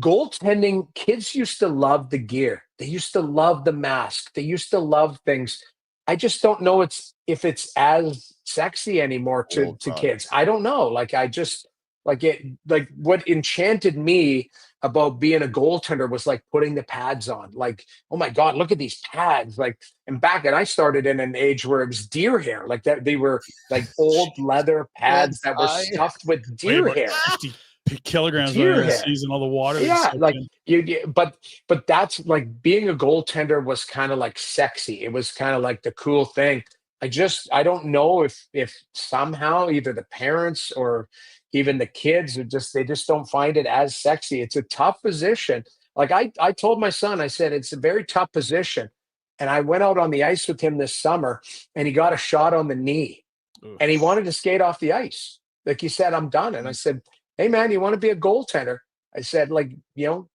Goaltending, kids used to love the gear. They used to love the mask. They used to love things. I just don't know if it's as sexy anymore to kids. I don't know. Like what enchanted me about being a goaltender was like putting the pads on. Like, oh my God, look at these pads. And I started in an age where it was deer hair. Like that, they were like old leather pads that were stuffed with deer hair. 50 kilograms over the season, all the water. Yeah, but that's like being a goaltender was kind of like sexy. It was kind of like the cool thing. I don't know if somehow either the parents or even the kids they just don't find it as sexy. It's a tough position. Like I told my son, I said, it's a very tough position. And I went out on the ice with him this summer and he got a shot on the knee. Oof. And he wanted to skate off the ice. Like he said, I'm done. And I said, hey man, you want to be a goaltender? I said,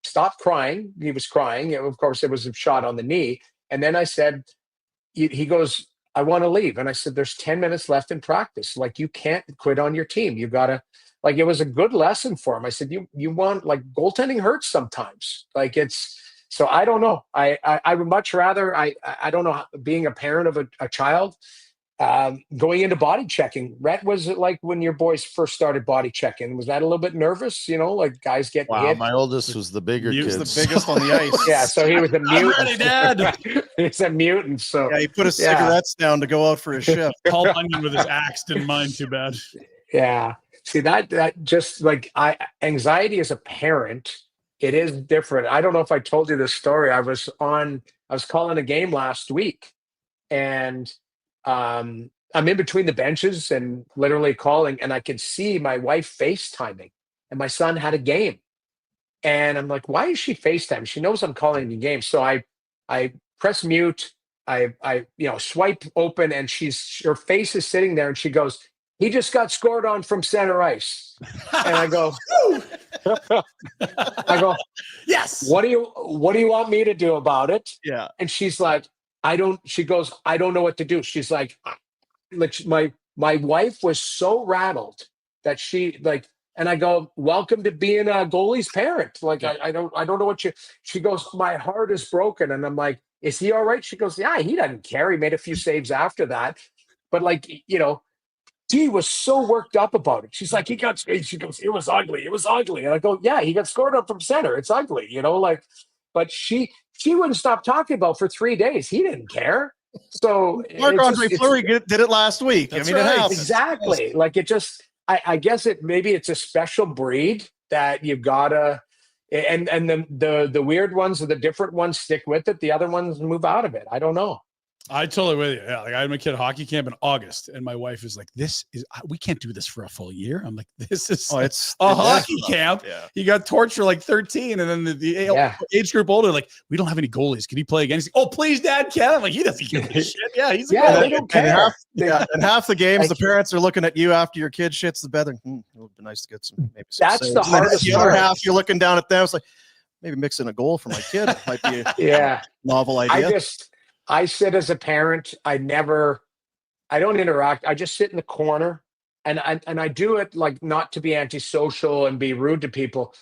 stop crying. He was crying. Of course, it was a shot on the knee. And then I said, he goes, I want to leave. And I said, there's 10 minutes left in practice. Like, you can't quit on your team. You got to, like, it was a good lesson for him. I said, you want, like, goaltending hurts sometimes. Like, it's, so I don't know. I would much rather, I don't know, being a parent of a child, going into body checking. Rhett, was it like when your boys first started body checking? Was that a little bit nervous? You know, like guys get hit? My oldest was the bigger He kid. was the biggest on the ice. Yeah, so he was a mutant. I'm ready, Dad. He's a mutant. So Yeah, he put his cigarettes down to go out for his shift. Paul Bunyan with his axe didn't mind too bad. Yeah. See, that just like anxiety as a parent, it is different. I don't know if I told you this story. I was calling a game last week, and I'm in between the benches and literally calling, and I could see my wife FaceTiming, and my son had a game. And I'm like, why is she FaceTime? She knows I'm calling the game. So I press mute, I swipe open, and her face is sitting there, and she goes, he just got scored on from center ice. And I go, yes. What do you want me to do about it? Yeah. And she's like, she goes, I don't know what to do. She's like my wife was so rattled that she like, and I go, welcome to being a goalie's parent. Like, I don't know what she goes, my heart is broken. And I'm like, is he all right? She goes, yeah, he doesn't care. He made a few saves after that. But like, she was so worked up about it. She's like, she goes, it was ugly. It was ugly. And I go, yeah, he got scored up from center. It's ugly, but she wouldn't stop talking about for 3 days. He didn't care. So Marc-Andre Fleury did it last week. That's I mean, right. it happens. Exactly. Like, it just, I guess maybe it's a special breed that you've gotta, and the weird ones or the different ones stick with it. The other ones move out of it. I don't know. I totally with you. Yeah, like I had my kid at hockey camp in August, and my wife is like, we can't do this for a full year. I'm like, this is It's a hockey camp. Yeah. He got torched for like 13, and then the age group older, like, we don't have any goalies. Can he play again? He's like, oh, please, Dad, can. I'm like, he doesn't give a shit. Yeah, he's they don't care. And half the games, the parents are looking at you after your kid shits the bed. It would be nice to get some. Maybe some That's saves. the hardest The other part. half, you're looking down at them. It's like, maybe mixing a goal for my kid might be a novel idea. I sit as a parent. I don't interact. I just sit in the corner, and I do it like not to be antisocial and be rude to people.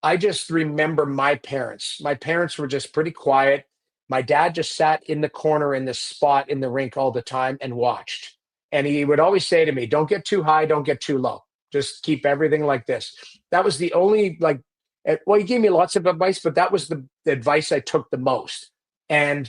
I just remember my parents. My parents were just pretty quiet. My dad just sat in the corner in this spot in the rink all the time and watched. And he would always say to me, don't get too high, don't get too low. Just keep everything like this. That was the only, he gave me lots of advice, but that was the advice I took the most. And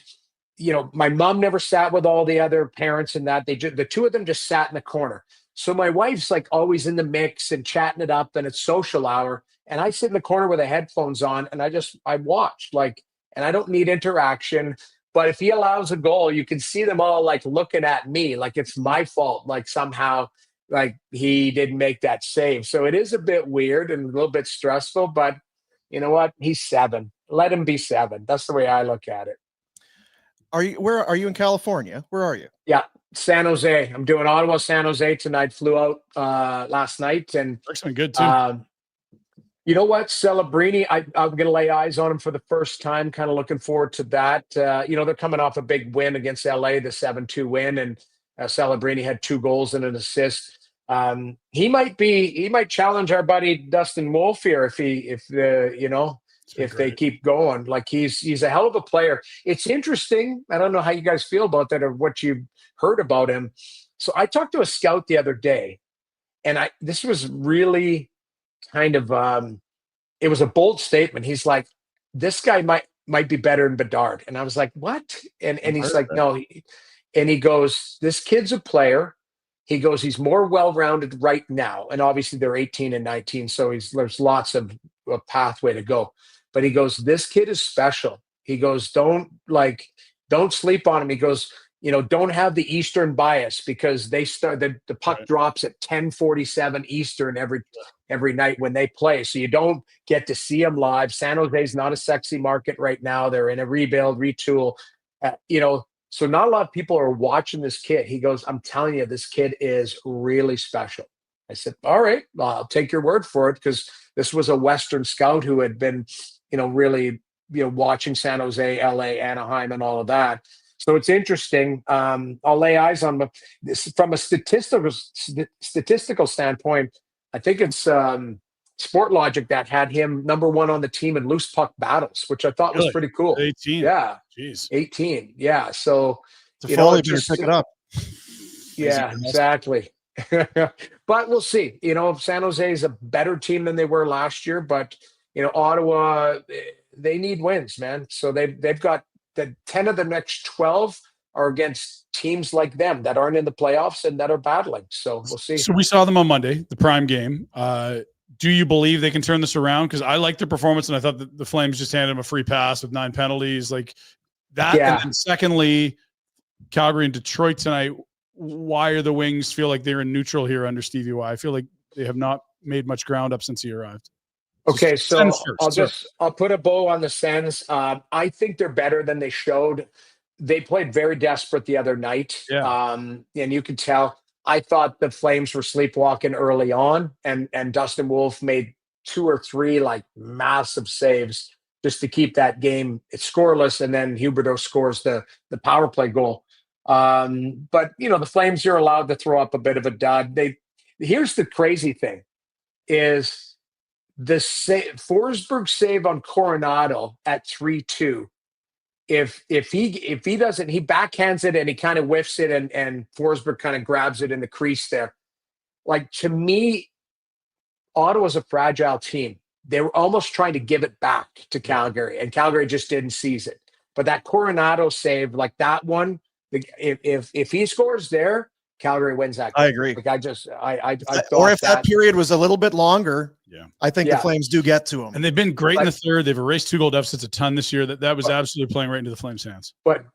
my mom never sat with all the other parents and that. The two of them just sat in the corner. So my wife's like always in the mix and chatting it up, and it's social hour. And I sit in the corner with the headphones on, and I watch, and I don't need interaction. But if he allows a goal, you can see them all like looking at me like it's my fault, like somehow like he didn't make that save. So it is a bit weird and a little bit stressful, but you know what? He's 7. Let him be 7. That's the way I look at it. Where are you in California? Where are you? Yeah, San Jose. I'm doing Ottawa, San Jose tonight. Flew out last night, and Work's been good too. You know what? Celebrini, I'm going to lay eyes on him for the first time. Kind of looking forward to that. They're coming off a big win against LA, the 7-2 win, and Celebrini had 2 goals and an assist. He might challenge our buddy Dustin Wolf here if they keep going. Like, he's a hell of a player. It's interesting. I don't know how you guys feel about that or what you heard about him. So I talked to a scout the other day, and this was really kind of it was a bold statement. He's like, this guy might be better than Bedard. And I was like, what? And he's like, no. And he goes, this kid's a player. He goes, he's more well-rounded right now. And obviously they're 18 and 19. So there's lots of a pathway to go. But he goes, this kid is special. He goes, don't sleep on him. He goes, don't have the Eastern bias, because they start the puck drops at 10:47 Eastern every night when they play. So you don't get to see them live. San Jose's not a sexy market right now. They're in a rebuild, retool, so not a lot of people are watching this kid. He goes, I'm telling you, this kid is really special. I said, all right, I'll take your word for it, because this was a Western scout who had been, really, watching San Jose, LA, Anaheim, and all of that. So it's interesting. I'll lay eyes on this from a statistical standpoint. I think it's Sport Logic that had him number 1 on the team in loose puck battles, which I thought was pretty cool. 18. Yeah. Jeez. 18. Yeah. So, Foley better pick it up. Yeah, exactly. But we'll see. San Jose is a better team than they were last year, but Ottawa, they need wins, man. So they've got the 10 of the next 12 are against teams like them that aren't in the playoffs and that are battling. So we'll see. So we saw them on Monday, the prime game. Do you believe they can turn this around? Because I liked their performance, and I thought that the Flames just handed them a free pass with 9 penalties, like that. Yeah. And then secondly, Calgary and Detroit tonight. Why are the Wings feel like they're in neutral here under Stevie Y? I feel like they have not made much ground up since he arrived. Okay, so I'll put a bow on the Sens. I think they're better than they showed. They played very desperate the other night. Yeah. And you could tell. I thought the Flames were sleepwalking early on, and Dustin Wolf made 2 or 3 like massive saves just to keep that game scoreless, and then Huberdeau scores the power play goal. But the Flames are allowed to throw up a bit of a dud. Here's the crazy thing is the Forsberg save on Coronado at 3-2. If he doesn't, he backhands it and he kind of whiffs it, and Forsberg kind of grabs it in the crease there. Like, to me, Ottawa's a fragile team. They were almost trying to give it back to Calgary, and Calgary just didn't seize it. But that Coronado save, like that one, if he scores there, Calgary wins that game. I agree. Like I thought, or if that period was a little bit longer, I think the Yeah. Flames do get to him. And they've been great in the third. They've erased 2 goal deficits a ton this year. That was absolutely playing right into the Flames' hands. But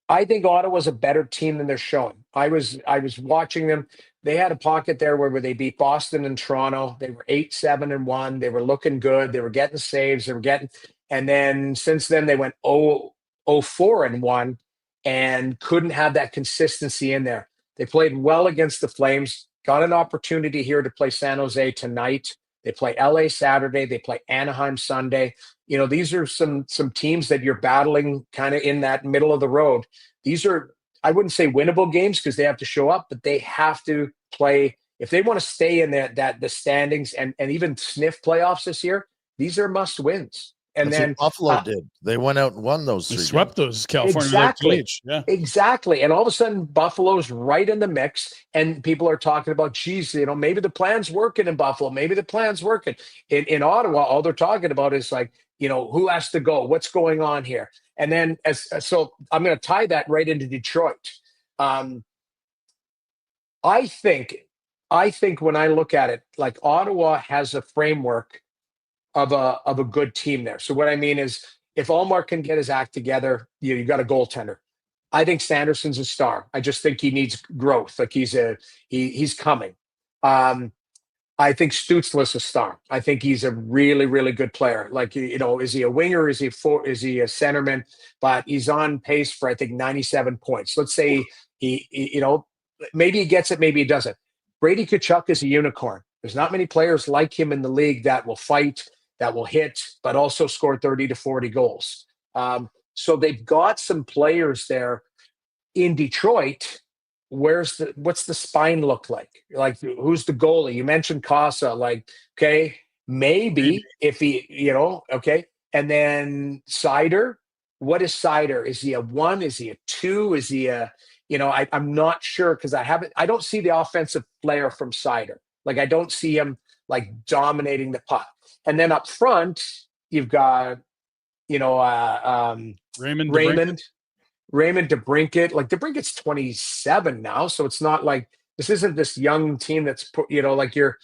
I think Ottawa's a better team than they're showing. I was watching them. They had a pocket there where they beat Boston and Toronto. They were 8-7-1. They were looking good. They were getting saves. And then since then they went 0-4-1 and couldn't have that consistency in there. They played well against the Flames. Got an opportunity here to play San Jose tonight. They play LA Saturday. They play Anaheim Sunday. These are some teams that you're battling kind of in that middle of the road. These are, I wouldn't say winnable games because they have to show up, but they have to play. If they want to stay in the standings and even sniff playoffs this year, these are must wins. And That's then what Buffalo did. They went out and won those 3 games. Swept those California. Exactly. Yeah. Exactly. And all of a sudden, Buffalo's right in the mix, and people are talking about, geez, maybe the plan's working in Buffalo. Maybe the plan's working. In Ottawa, all they're talking about is like, who has to go? What's going on here? And then so I'm going to tie that right into Detroit. I think when I look at it, like Ottawa has a framework of a good team there. So what I mean is, if Allmark can get his act together, you got a goaltender. I think Sanderson's a star. I just think he needs growth. Like he's coming. I think Stützle's a star. I think he's a really, really good player. Like, is he a winger? Is he a centerman? But he's on pace for, I think, 97 points. Let's say he maybe he gets it, maybe he doesn't. Brady Tkachuk is a unicorn. There's not many players like him in the league that will fight, that will hit, but also score 30 to 40 goals. So they've got some players there in Detroit. What's the spine look like? Like, who's the goalie? You mentioned Casa. Like, okay, maybe if he, okay. And then Seider. What is Seider? Is he a 1? Is he a 2? Is he a, I'm not sure because I don't see the offensive flair from Seider. Like, I don't see him like dominating the puck. And then up front, you've got, Raymond DeBrincat. Like, DeBrincat's 27 now, so it's not like this isn't this young team that's like you're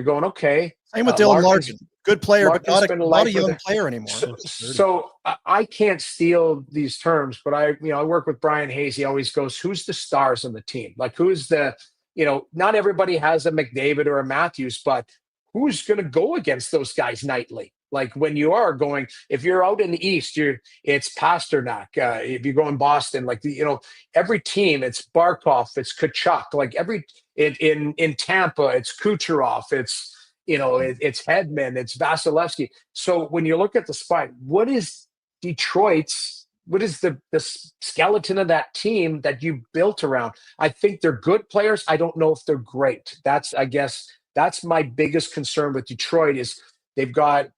going, okay. Same with Dylan Larkin. Good player, but not a young player anymore. So I can't steal these terms, but I work with Brian Hayes. He always goes, who's the stars on the team? Like, who's the, not everybody has a McDavid or a Matthews, but who's going to go against those guys nightly? Like, when you are going, if you're out in the East, it's Pasternak. If you go in Boston, like every team, it's Barkov, it's Tkachuk. Like in Tampa, it's Kucherov, it's it's Hedman, it's Vasilevsky. So when you look at the spine, what is Detroit's the skeleton of that team that you built around? I think they're good players. I don't know if they're great. I guess that's my biggest concern with Detroit is they've got,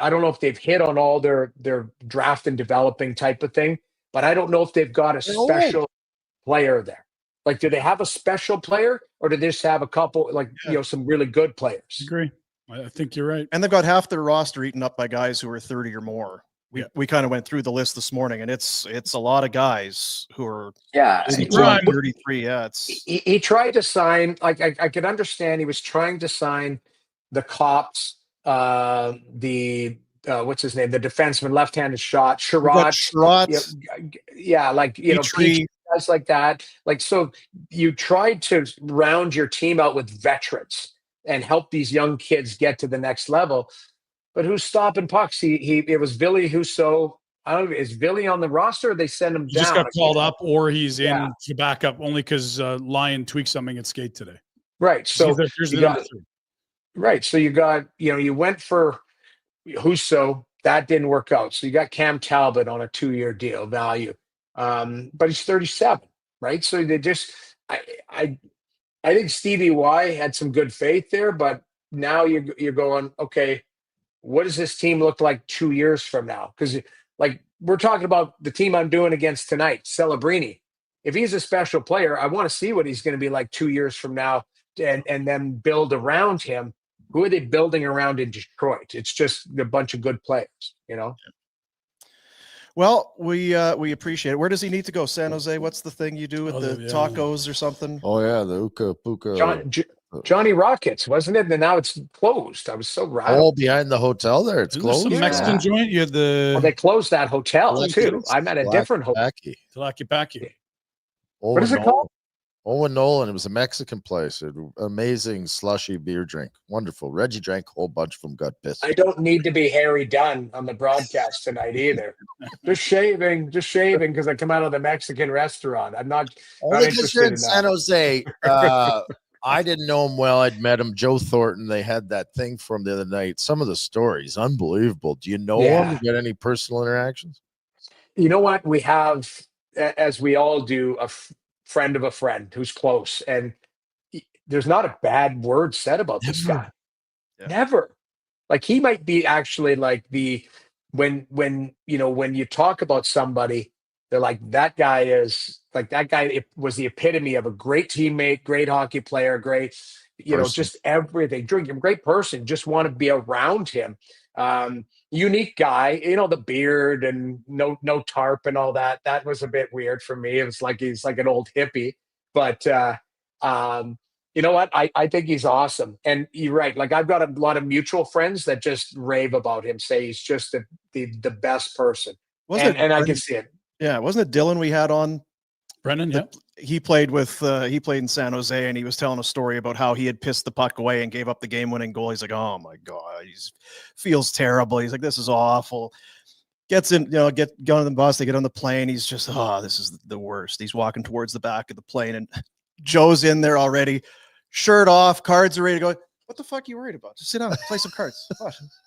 I don't know if they've hit on all their draft and developing type of thing, but I don't know if they've got a special player there. Like, do they have a special player, or do they just have a couple, like, some really good players? I agree. I think you're right. And they've got half their roster eaten up by guys who are 30 or more. We kind of went through the list this morning, and it's a lot of guys who are 33. Yeah, he tried to sign, like, I could understand he was trying to sign the Cops, what's his name, the defenseman, left-handed shot, Sherrod. Like, guys like that. Like, so you tried to round your team out with veterans and help these young kids get to the next level. But who's stopping pucks? It was Ville Husso. I don't know, is Ville on the roster, or they send him down? Just got called up, or he's in to back up only because Lyon tweaked something at skate today. Right. So So you got, you went for Husso. That didn't work out. So you got Cam Talbot on a 2-year deal value. But he's 37, right? So they just, I think Stevie Y had some good faith there, but now you're going, okay, what does this team look like 2 years from now? Because, like, we're talking about the team I'm doing against tonight, Celebrini. If he's a special player, I want to see what he's going to be like 2 years from now, and then build around him. Who are they building around in Detroit? It's just a bunch of good players, Well, we appreciate it. Where does he need to go? San Jose? What's the thing you do with the tacos or something? Oh yeah, the Uka Puka. Johnny Rockets, wasn't it? And now it's closed. I was so rattled. Oh, behind the hotel there, it's closed. Some Mexican joint. You had they closed that hotel too. I'm at a different hotel. Talaki. What is it called? Owen Nolan. It was a Mexican place. Amazing slushy beer drink. Wonderful. Reggie drank a whole bunch from, got pissed. I don't need to be Harry Dunn on the broadcast tonight either. just shaving because I come out of the Mexican restaurant. I'm not interested in San Jose. I didn't know him well. I'd met him. Joe Thornton. They had that thing from the other night. Some of the stories, unbelievable. Do you know him? You got any personal interactions? You know what? We have, as we all do, a friend of a friend who's close, and there's not a bad word said about this guy. Never. Like, he might be actually like when you talk about somebody, they're like, that guy it was the epitome of a great teammate, great hockey player, great, just everything, drinking, great person, just want to be around him. Unique guy, the beard and no tarp and all that. That was a bit weird for me. It was like he's like an old hippie, but you know what? I think he's awesome. And you're right. Like, I've got a lot of mutual friends that just rave about him, say he's just the best person. And I can see it. Yeah, wasn't it Dylan we had on? Brennan, yeah. He played in San Jose, and he was telling a story about how he had pissed the puck away and gave up the game-winning goal. He's like, oh my God, he feels terrible. He's like, this is awful. Gets in, get going to the bus, they get on the plane. He's just, this is the worst. He's walking towards the back of the plane, and Joe's in there already, shirt off, cards are ready to go. What the fuck are you worried about? Just sit down and play some cards.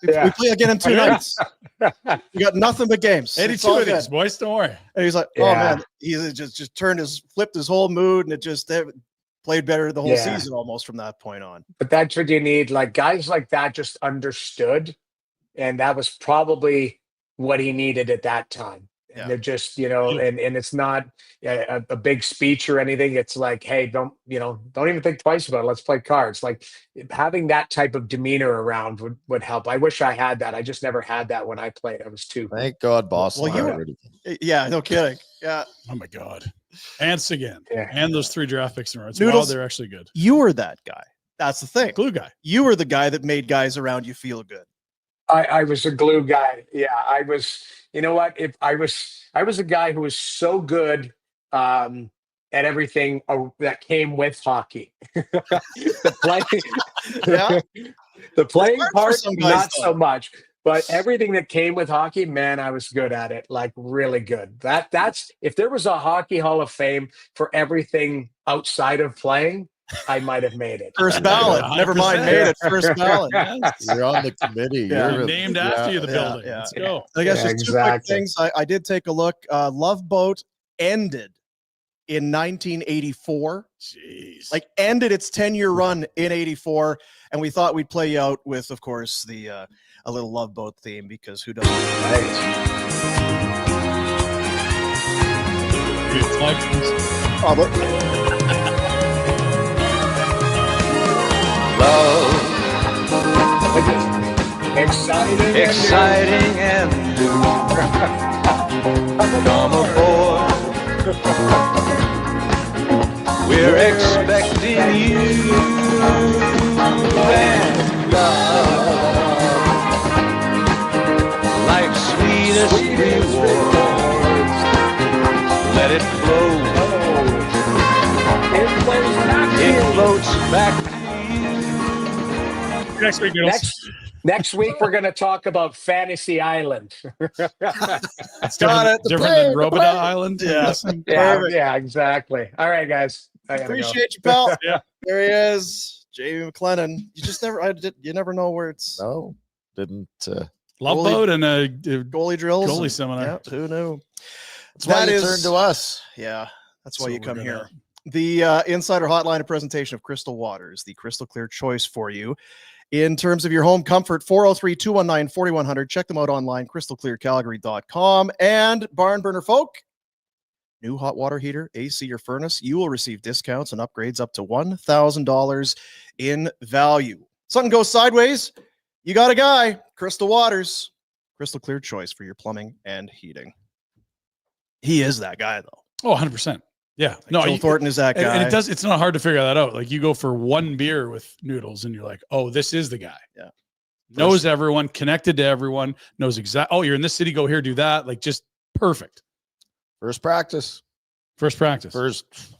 We play again in 2 nights. We got nothing but games. 82 of these, boys. Don't worry. And he's like, oh man, he just flipped his whole mood, and it just played better the whole season almost from that point on. But that's what you need. Like, guys like that just understood, and that was probably what he needed at that time. And they're just, and it's not a big speech or anything. It's like, hey, don't even think twice about it. Let's play cards. Like, having that type of demeanor around would help. I wish I had that. I just never had that when I played. I was too. Thank God, Boston. Well, no kidding. Yeah. Oh my God. And again. Yeah. And those 3 draft picks in a row. Noodles, they're actually good. You were that guy. That's the thing. Glue guy. You were the guy that made guys around you feel good. I was a glue guy. Yeah, I was. You know what? If I was a guy who was so good at everything that came with hockey. the playing part, not so much. But everything that came with hockey, man, I was good at it. Like, really good. That's if there was a hockey Hall of Fame for everything outside of playing, I might have made it. First ballot. Never mind, made it. First ballot. You're on the committee. Yeah. You're Named after you, the building. Let's go. I guess Yeah, just two quick things. I did take a look. Love Boat ended in 1984. Jeez. Like ended its 10-year run in 84. And we thought we'd play you out with, of course, the a little Love Boat theme, because who doesn't? Love, exciting and new. Come aboard. We're expecting you and love. Life's sweetest rewards. Let it flow. It floats back. Next week, Next week, we're going to talk about Fantasy Island. It's different than Robida Island. Yeah, exactly. All right, guys. Appreciate you, pal. Yeah. There he is, Jamie McLennan. You just never, you never know where it's. no, didn't. Love Goalie- Boat and a Goalie drills. goalie and- seminar. Yeah, who knew? That's why That you is- turn to us. Yeah, that's why So you we're come gonna- here. The Insider Hotline, a presentation of Crystal Waters, the crystal clear choice for you in terms of your home comfort. 403-219-4100. Check them out online, crystalclearcalgary.com. And Barn Burner folk, new hot water heater, AC or furnace, you will receive discounts and upgrades up to $1,000 in value. Something goes sideways, you got a guy. Crystal Waters, crystal clear choice for your plumbing and heating. He is that guy, though. Oh, 100%. Yeah. No, Joel Thornton is that guy. and it's not hard to figure that out. Like, you go for one beer with Noodles and you're like, oh, this is the guy. Yeah. Knows everyone, connected to everyone, knows exactly. Oh, you're in this city, go here, do that. Like, just perfect. First practice. First practice. First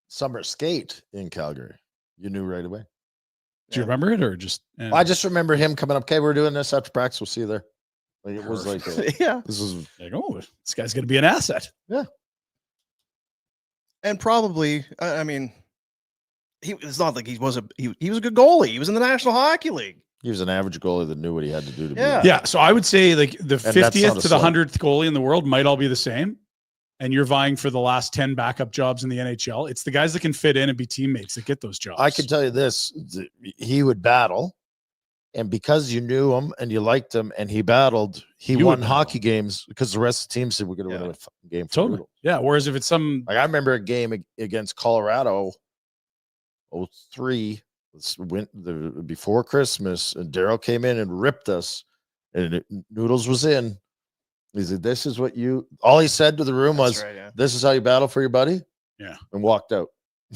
summer skate in Calgary. You knew right away. Do you remember it or just? I just remember him coming up. Okay, we're doing this after practice. We'll see you there. Like, it was like, yeah. this is like, oh, this guy's going to be an asset. Yeah. And probably, I mean, it's not like he was a good goalie. He was in the National Hockey League. He was an average goalie that knew what he had to do to Yeah. be. Yeah. So I would say like the And that's 50th not a to the slight. 100th goalie in the world might all be the same. And you're vying for the last 10 backup jobs in the NHL. It's the guys that can fit in and be teammates that get those jobs. I can tell you this: he would battle, and because you knew him and you liked him, and he battled, he You won would hockey games because the rest of the team said we're going to win a fucking game. For Totally. Noodle." Yeah. Whereas if it's some, Like I remember a game against Colorado, 03, before Christmas, and Daryl came in and ripped us, and Noodles was in. He said, "This is what you." All he said to the room was, Right, yeah. "This is how you battle for your buddy." Yeah. And walked out.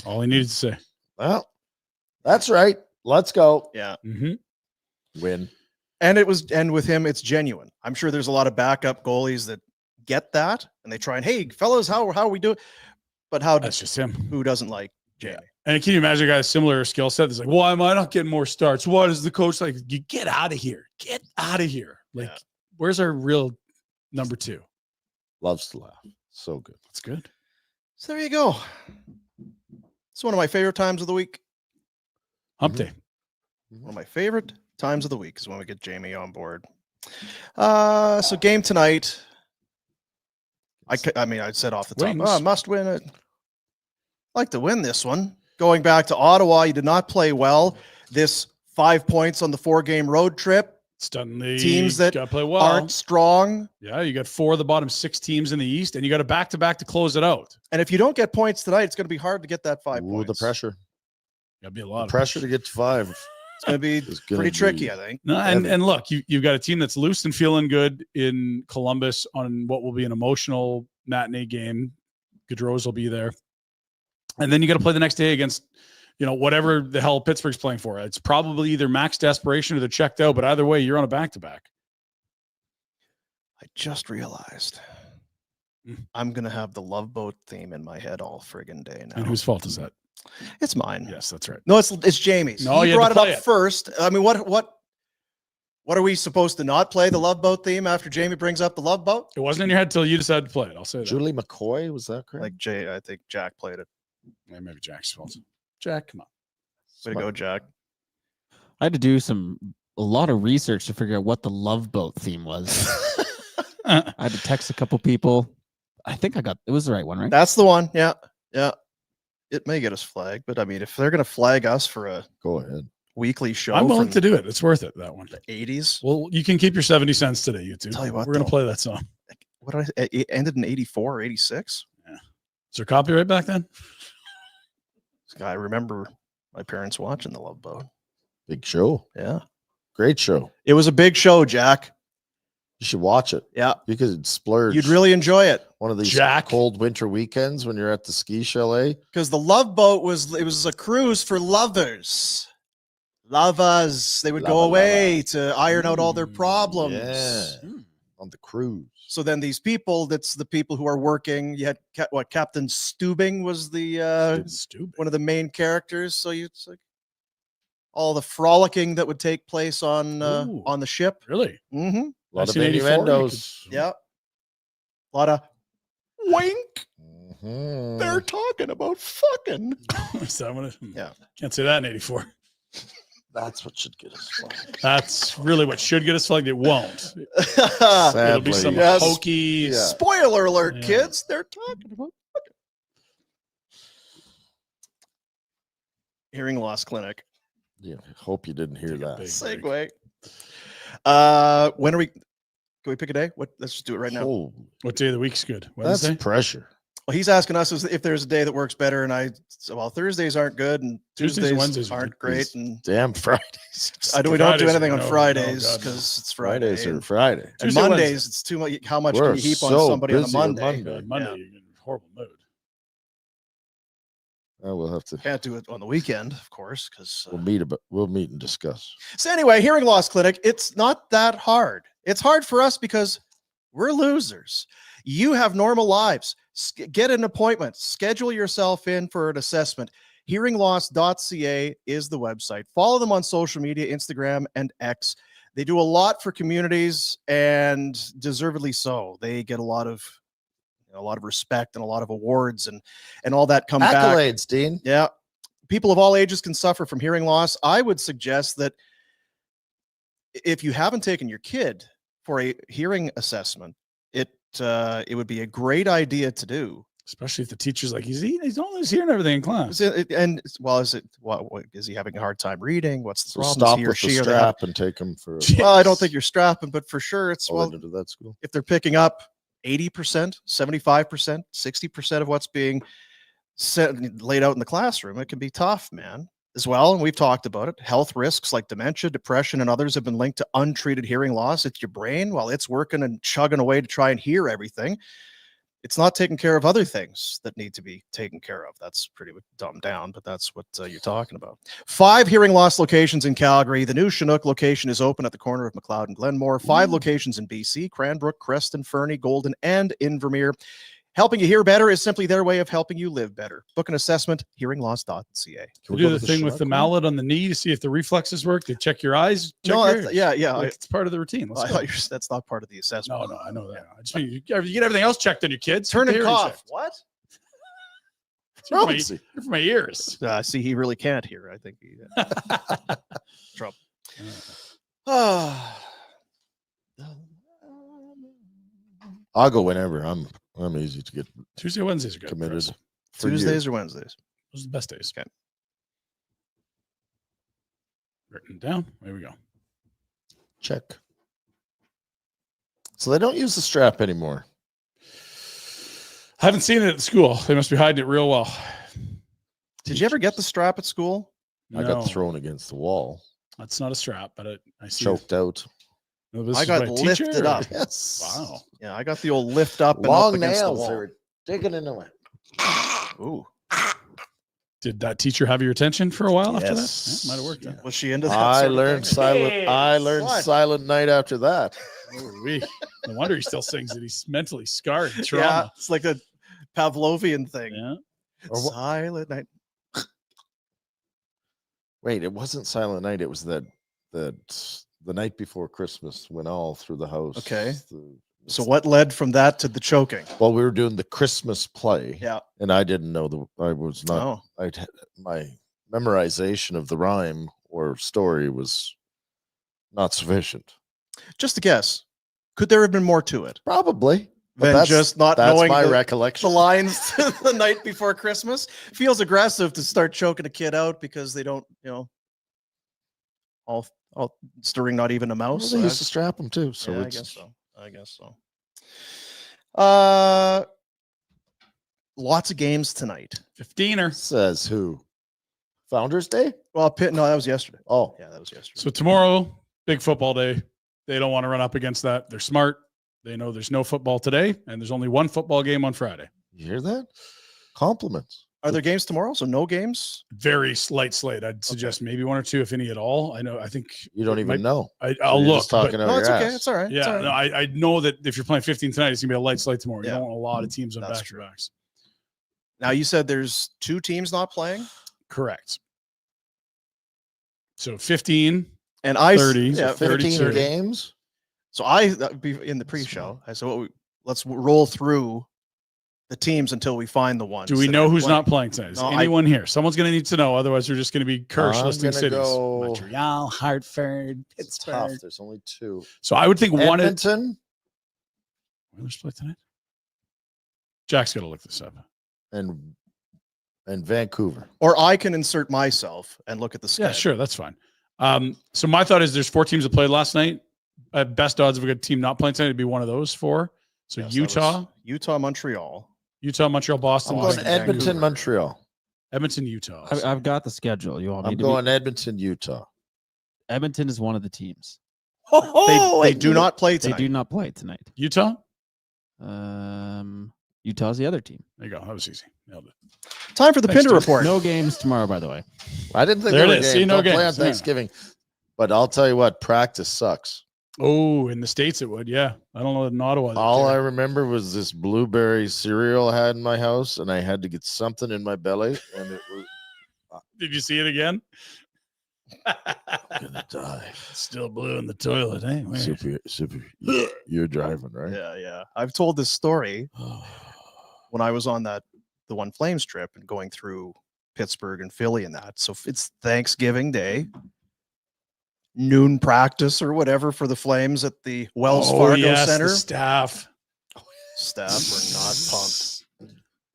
all he needed to say. Well, that's right. Let's go. Yeah. Mm-hmm. Win. And with him, it's genuine. I'm sure there's a lot of backup goalies that get that and they try and, hey, fellas, how are we doing? But That's just him. who doesn't like Jamie? And can you imagine a guy with a similar skill set that's like, why am I not getting more starts? What is the coach like? You get out of here. Get out of here. Like, where's our real number two? Loves to laugh. So good. That's good. So there you go. It's one of my favorite times of the week. Hump day. One of my favorite times of the week is when we get Jamie on board. So game tonight. I mean, I said off the top, Wings. Must win it. Like to win this one. Going back to Ottawa, you did not play well. This 5 points on the 4-game road trip. Suddenly, Teams that gotta play well. aren't strong. Yeah, you got 4 of the bottom 6 teams in the East, and you got a back-to-back to close it out. And if you don't get points tonight, it's going to be hard to get that 5 Ooh, points. the pressure. Gotta be a lot of Pressure to get to 5. It's going to be It's gonna pretty tricky, be- I think. No, and look, you've got a team that's loose and feeling good in Columbus on what will be an emotional matinee game. Gaudreau's will be there. And then you got to play the next day against, whatever the hell Pittsburgh's playing for. It's probably either max desperation or they're checked out, but either way, you're on a back-to-back. I just realized I'm going to have the Love Boat theme in my head all friggin' day now. And whose fault is that? It's mine. Yes, that's right. No, it's Jamie's. No, he you had brought to it play up it. first. I mean, what are we supposed to not play the Love Boat theme after Jamie brings up the Love Boat? It wasn't in your head till you decided to play it. I'll say that. Julie McCoy, was that correct? Like I think Jack played it. Yeah, maybe Jack's fault. Jack, come on. Way to go, Jack. I had to do a lot of research to figure out what the Love Boat theme was. I had to text a couple people. I think it was the right one, right? That's the one. Yeah. Yeah. It may get us flagged, but I mean, if they're going to flag us for a weekly show, I'm willing to do it. It's worth it, that one. The 80s. Well, you can keep your 70 cents today, you two. Tell you what, we're going to play that song. What it ended in 84 or 86? Yeah. Is there copyright back then? I remember my parents watching The Love Boat. Big show. Yeah. Great show. It was a big show, Jack. You should watch it. Yeah. You could splurge. You'd really enjoy it. One of these Jack. cold winter weekends when you're at the ski chalet. Because the Love Boat was a cruise for lovers. Lovers. They would go away to iron out all their problems. Yeah. On the cruise. So then these people, that's the people who are working. You had Captain Stubing was the one of the main characters. So it's like all the frolicking that would take place on the ship. Really? Mm-hmm. A lot of innuendos. Yeah. A lot of wink. Mm-hmm. They're talking about fucking. Is that what yeah. Can't say that in 84. That's what should get us flagged. That's really what should get us flagged. It won't. Sadly. It'll be some Yes. hokey. Yeah. Spoiler alert, Yeah. kids. They're talking about fucking. Hearing loss clinic. Yeah, hope you didn't hear Take a that. big- Segue. When are we? Can we pick a day? Let's just do it right now. Oh, What day of the week's good? that's Wednesday? pressure. Well, he's asking us if there's a day that works better, and I said, well, Thursdays aren't good, and Tuesdays Tuesdays and Wednesdays are aren't good. great, and Damn Fridays. we don't do Fridays anything are on no, Fridays no, God, because it's Friday. Fridays are and, Friday. and Tuesday, Mondays, Wednesday. it's too much. How much We're can you heap on so somebody on a busy on Monday? Monday. God, Monday, Yeah. you're in a horrible mood. We'll have to. Can't do it on the weekend, of course, because. We'll meet and discuss. So anyway, hearing loss clinic. It's not that hard. It's hard for us because we're losers. You have normal lives. Get an appointment. Schedule yourself in for an assessment. Hearingloss.ca is the website. Follow them on social media, Instagram and X. They do a lot for communities, and deservedly so. They get a lot of respect and a lot of awards and all that comes back. Accolades, Dean. Yeah. People of all ages can suffer from hearing loss. I would suggest that if you haven't taken your kid for a hearing assessment, it would be a great idea to do. Especially if the teacher's like, he's always hearing everything in class. Is he having a hard time reading? What's the So problem? stop He or with the she, or they strap and take them for. well, I don't think you're strapping, but for sure it's I went into that school. if they're picking up 80%, 75%, 60% of what's being laid out in the classroom, it can be tough, man. As well, and we've talked about it, health risks like dementia, depression, and others have been linked to untreated hearing loss. It's your brain while it's working and chugging away to try and hear everything. It's not taking care of other things that need to be taken care of. That's pretty dumbed down, but that's what you're talking about. 5 hearing loss locations in Calgary. The new Chinook location is open at the corner of McLeod and Glenmore. 5 locations in BC, Cranbrook, Creston, Fernie, Golden, and Invermere. Helping you hear better is simply their way of helping you live better. Book an assessment, hearingloss.ca. Can we do the thing with the mallet on the knee to see if the reflexes work? They check your eyes. Yeah. It's part of the routine. I thought that's not part of the assessment. No, I know that. I just mean you get everything else checked on your kids. Turn and Hearing cough. checked. What? You're for my ears. See, he really can't hear. I think he trouble. I'll go whenever. I'm easy to get Tuesday, Wednesdays are good. committed. Tuesdays or Wednesdays? Those are the best days. Okay. Written down. There we go. Check. So they don't use the strap anymore. I haven't seen it at school. They must be hiding it real well. Did you ever get the strap at school? I got thrown against the wall. That's not a strap, but I see choked out. No, this I is got by a lifted teacher, up. or- Yes. Wow. Yeah, I got the old lift up and Long up against the nails. They wall. were digging into it. Ooh. Did that teacher have your attention for a while after that? Yes. Yeah, might have worked. Yeah. Then. Was she into that? I sort of learned thing? silent. I learned What? Silent Night after that. No wonder he still sings it. He's mentally scarred. Yeah, Trauma. it's like a Pavlovian thing. Yeah. Or what- Silent night. Wait, it wasn't Silent Night. It was the night before Christmas when all through the house. Okay. So what led from that to the choking? Well, we were doing the Christmas play. Yeah. And I didn't know I was not. Oh. My memorization of the rhyme or story was not sufficient. Just a guess. Could there have been more to it? Probably. Than just not knowing my the recollection. lines the night before Christmas. Feels aggressive to start choking a kid out because they don't, all stirring not even a mouse. Well, they used to strap them too. So yeah, it's, I guess so. Lots of games tonight. 15er. Says who? Founders Day? Well, no, that was yesterday. Oh, yeah, that was yesterday. So tomorrow, big football day. They don't want to run up against that. They're smart. They know there's no football today, and there's only one football game on Friday. You hear that? Compliments. Are there games tomorrow? So no games? Very light slate. I'd suggest maybe one or two, if any at all. I think you don't even know. I'll look. Talking no, it's okay. It's all right. Yeah, all right. no, I know that if you're playing 15 tonight, it's gonna be a light slate tomorrow. You don't want a lot of teams on That's back-to-backs. Now you said there's 2 teams not playing. Correct. So 15 and 30. Yeah, 15 30. games. So that'd be in the pre-show. I said, let's roll through the teams until we find the ones. Do we know who's not playing tonight? Is anyone here? Someone's going to need to know. Otherwise, we're just going to be cursed listing cities. Montreal, Hartford, Pittsburgh. Tough. There's only 2. So I would think Edmonton. Oilers play tonight. Jack's got to look this up. And Vancouver. Or I can insert myself and look at the schedule. Yeah, sure. That's fine. So my thought is there's 4 teams that played last night. Best odds of a good team not playing tonight would be one of those 4. So yes, Utah, Montreal, Boston. I'm going Edmonton, Vancouver. Montreal. Edmonton, Utah. I've got the schedule. You want me I'm to going Edmonton, Utah. Edmonton is one of the teams. They do not play tonight. They do not play tonight. Utah? Utah's the other team. There you go. That was easy. Nailed it. Time for the Pinder Report. No games tomorrow, by the way. I didn't think there there it were is. games. See, no Don't play on games. Thanksgiving. But I'll tell you what, practice sucks. Oh, in the States it would, yeah. I don't know in Ottawa. All I remember was this blueberry cereal I had in my house, and I had to get something in my belly, and it was. Did you see it again? I'm gonna die. Still blue in the toilet, eh? Super. You're driving, right? Yeah. I've told this story when I was on the One Flames trip and going through Pittsburgh and Philly and that. So it's Thanksgiving Day. Noon practice or whatever for the Flames at the Wells Fargo Center. The staff were not pumped.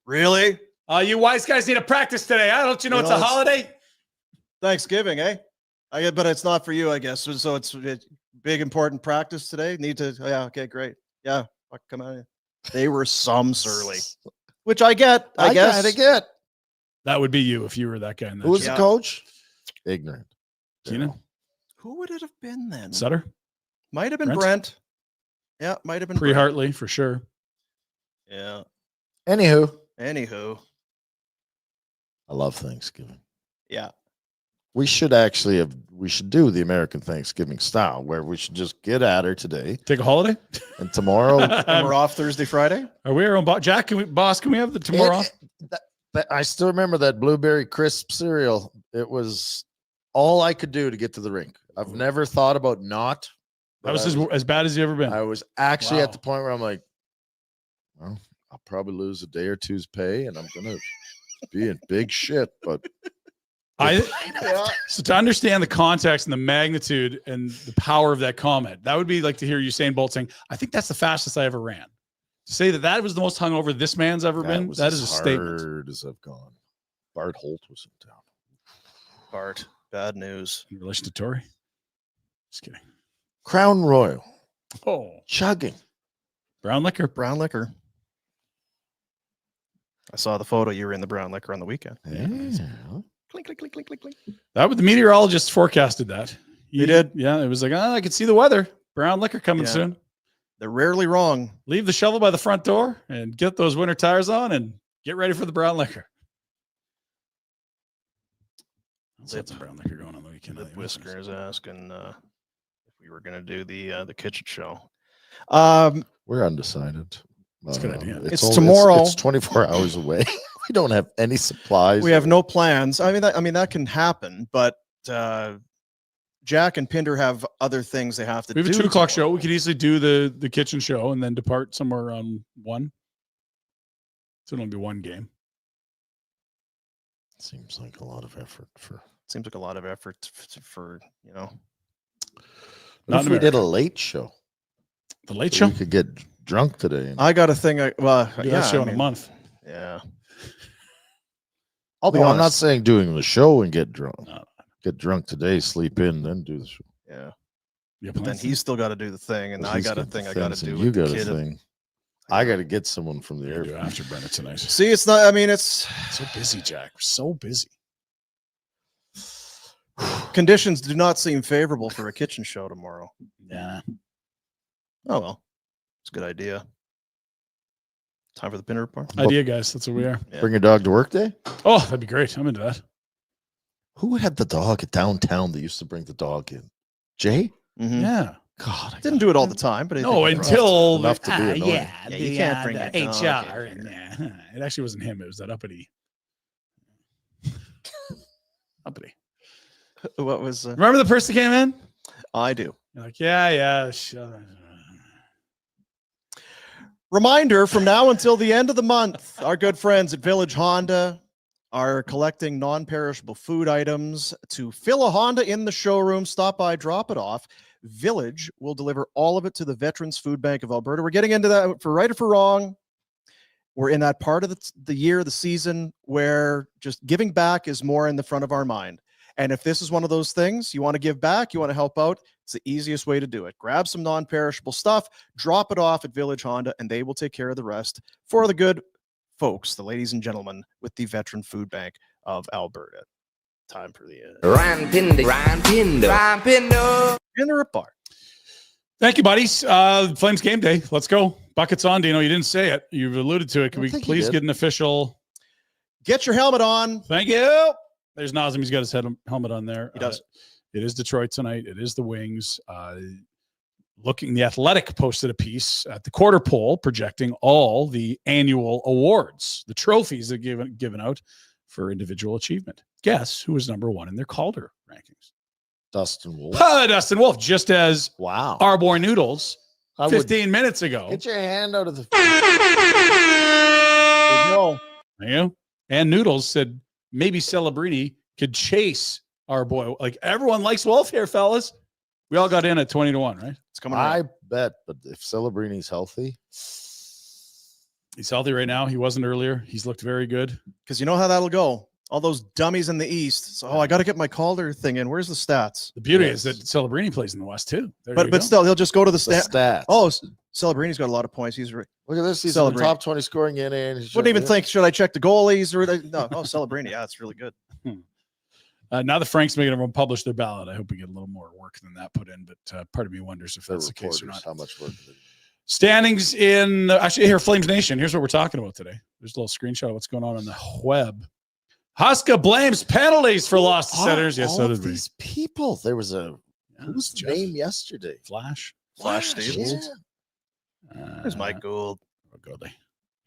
Really? You wise guys need a practice today. Don't you know it's a holiday? Thanksgiving, eh? But it's not for you, I guess. So it's big important practice today. Need to? Yeah. Okay. Great. Yeah. Come on. They were some surly, which I get. I guess. Kinda get. That would be you if you were that guy. In that Who was the coach? Ignorant. Keenan. Who would it have been then? Sutter? Might have been Brent. Yeah, might have been Pre-Hartley for sure. Yeah. Anywho. I love Thanksgiving. Yeah. We should do the American Thanksgiving style where we should just get at her today. Take a holiday? And tomorrow. And we're off Thursday, Friday? Are we our own Jack? Can we have the tomorrow off? I still remember that blueberry crisp cereal. It was all I could do to get to the rink. I've never thought about not. That was as bad as you ever been. I was actually at the point where I'm like, well, I'll probably lose a day or two's pay and I'm going to be in big shit. But so to understand the context and the magnitude and the power of that comment, that would be like to hear Usain Bolt saying, I think that's the fastest I ever ran. To say that was the most hungover this man's ever been, that is a statement. Hard as I've gone. Bart Holt was in town. Bart, bad news. In relation to Tory? Just kidding. Crown Royal. Oh. Chugging. Brown liquor. I saw the photo. You were in the brown liquor on the weekend. Yeah. Clink, clink, clink, clink, clink, clink. That was the meteorologist forecasted that. He did. Yeah. It was like, I could see the weather. Brown liquor coming soon. They're rarely wrong. Leave the shovel by the front door and get those winter tires on and get ready for the brown liquor. That's the brown liquor going on the weekend. The Whisker is asking if we were going to do the kitchen show. We're undecided. That's a good idea. It's tomorrow. It's 24 hours away. We don't have any supplies. We have no plans. I mean that can happen, but Jack and Pinder have other things they have to do. We have a 2 o'clock show. We could easily do the kitchen show and then depart somewhere around 1. So it'll only be one game. Seems like a lot of effort for Not if in we did America. a late show. The Late So Show. we could get drunk today. I got a thing. Do that show in a month. Yeah. Although be I'm not honest. saying doing the show and get drunk. No. Get drunk today, sleep in, then do the show. Yeah. Yeah, But then he's still got to do the thing, and Well, I he's got a got the thing I got to things, and do. You with the got a kid. thing. I got to get someone from the do airport. Afterburner tonight. See, it's not. I mean, it's So busy, Jack. We're so busy. conditions do not seem favorable for a kitchen show tomorrow. Yeah. Oh well, it's a good idea. Time for the Pinder Report. Idea, guys. That's what we are. Yeah. Bring your dog to work day? Oh, that'd be great. I'm into that. Who had the dog at downtown that used to bring the dog in? Jay? Mhm. Yeah. God, I Didn't do it all the time, but I No, think it until enough to be annoying. yeah, you can't bring the your dog HR. in And, it actually wasn't him. It was that uppity. Uppity. what was Remember the person that came in? I do. You're like, yeah. Shut up. Reminder from now until the end of the month, our good friends at Village Honda are collecting non-perishable food items. To fill a Honda in the showroom, stop by, drop it off. Village will deliver all of it to the Veterans Food Bank of Alberta. We're getting into that for right or for wrong. We're in that part of the year, the season, where just giving back is more in the front of our mind. And if this is one of those things, you want to give back, you want to help out, it's the easiest way to do it. Grab some non-perishable stuff, drop it off at Village Honda, and they will take care of the rest for the good folks, the ladies and gentlemen, with the Veteran Food Bank of Alberta. Time for the Pinder Report. Thank you, buddies. Flames game day. Let's go. Buckets on, Dino. You didn't say it. You've alluded to it. Can we please get an official? Get your helmet on. Thank you. There's Nazem. He's got his helmet on there. He does. It is Detroit tonight. It is the Wings. The Athletic posted a piece at the quarter pole projecting all the annual awards, the trophies that are given out for individual achievement. Guess who was number one in their Calder rankings? Dustin Wolf. Dustin Wolf, just as Wow. our boy Noodles I would 15 minutes ago. get your hand out of the. There you go. And Noodles said maybe Celebrini could chase our boy. Like everyone likes Wolf here, fellas. We all got in at 20-1, right? It's coming around. I bet, but if Celebrini's healthy, He's healthy right now. He wasn't earlier. He's looked very good. Because you know how that'll go. All those dummies in the East. So, I got to get my Calder thing in. Where's the stats? The beauty is that Celebrini plays in the West too. There you But go. still, he'll just go to the the stats. stats. Oh, Celebrini's got a lot of points. He's Look at this. He's in Celebrini. the top 20 scoring in. wouldn't even think, should I check the goalies or no? Oh, Celebrini. Yeah, it's really good. Now the Franks making everyone publish their ballot. I hope we get a little more work than that put in, but part of me wonders if that's the case or not. How much work? Standings in actually here, Flames Nation. Here's what we're talking about today. There's a little screenshot of what's going on the web. Huska blames penalties for lost to Senators. Yes, so did we. These people. There was a whose name yesterday? Flash. Flash Staples. Yeah. There's Mike Gould. Goalie.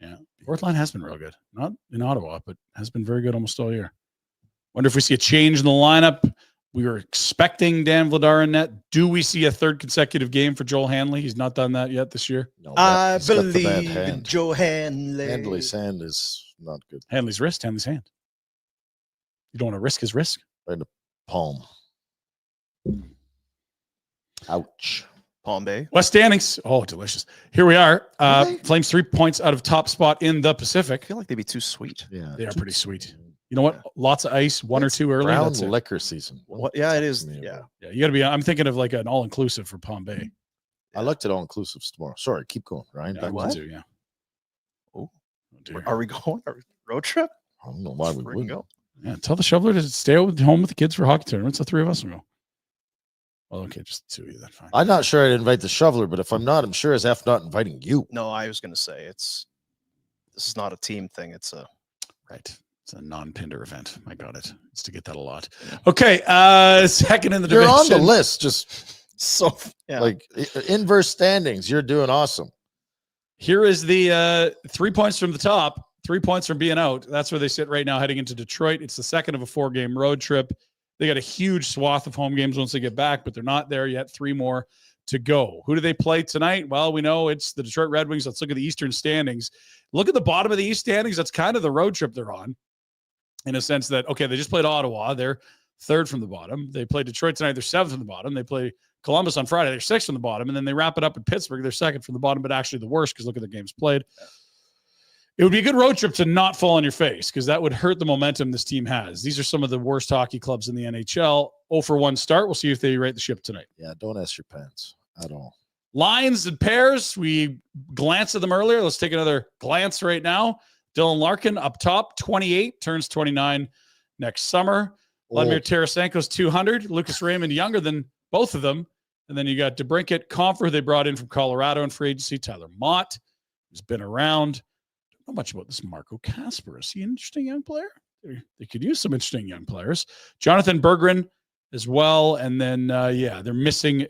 Yeah. Fourth line has been real good. Not in Ottawa, but has been very good almost all year. Wonder if we see a change in the lineup. We were expecting Dan Vladar in net. Do we see a third consecutive game for Joel Hanley? He's not done that yet this year. No, I he's got the bad believe hand. in Joe Hanley. Hanley's hand is not good. Hanley's wrist, Hanley's hand. You don't want to risk his risk. Right in the palm. Ouch. Palm Bay. West standings. Oh, delicious. Here we are. Really? Flames 3 points out of top spot in the I Pacific. feel like they'd be too sweet. Yeah. They are pretty sweet. You know what? Lots of ice, one or two early. Brown That's it. liquor season. What? Yeah, it is. Yeah. Yeah. Yeah, you got to be. I'm thinking of like an all-inclusive for Palm Bay. I looked at all inclusives tomorrow. Sorry, keep going, Ryan. Yeah, Back what? to- Yeah. Oh. Dear. Are we going? Are we road trip? I don't know why we Freaking wouldn't. go. Yeah, tell the shoveler to stay home with the kids for hockey tournaments. The three of us will go. Well, okay, just the two of you. That's fine. I'm not sure I'd invite the shoveler, but if I'm not, I'm sure as F not inviting you. No, I was going to say this is not a team thing. It's a Right. It's a non-Pinder event. I got it. It's to get that a lot. Okay. Second in the You're division. on the list. Just so yeah. like inverse standings. You're doing awesome. Here is the 3 points from the top, 3 points from being out. That's where they sit right now, heading into Detroit. It's the second of a 4-game road trip. They got a huge swath of home games once they get back, but they're not there yet. 3 more to go. Who do they play tonight? Well, we know it's the Detroit Red Wings. Let's look at the Eastern standings. Look at the bottom of the East standings. That's kind of the road trip they're on. in a sense that, okay, they just played Ottawa. They're third from the bottom. They played Detroit tonight. They're seventh from the bottom. They play Columbus on Friday. They're sixth from the bottom. And then they wrap it up in Pittsburgh. They're second from the bottom, but actually the worst because look at the games played. It would be a good road trip to not fall on your face because that would hurt the momentum this team has. These are some of the worst hockey clubs in the NHL. 0-for-1 start. We'll see if they right the ship tonight. Yeah, don't ask your pants at all. Lions and pairs. We glanced at them earlier. Let's take another glance right now. Dylan Larkin up top, 28, turns 29 next summer. Vladimir Tarasenko's 200. Lucas Raymond younger than both of them. And then you got DeBrincat, Comfer, they brought in from Colorado in free agency. Tyler Mott, who's been around. Don't know much about this Marco Kasper. Is he an interesting young player? They could use some interesting young players. Jonathan Berggren as well. And then, they're missing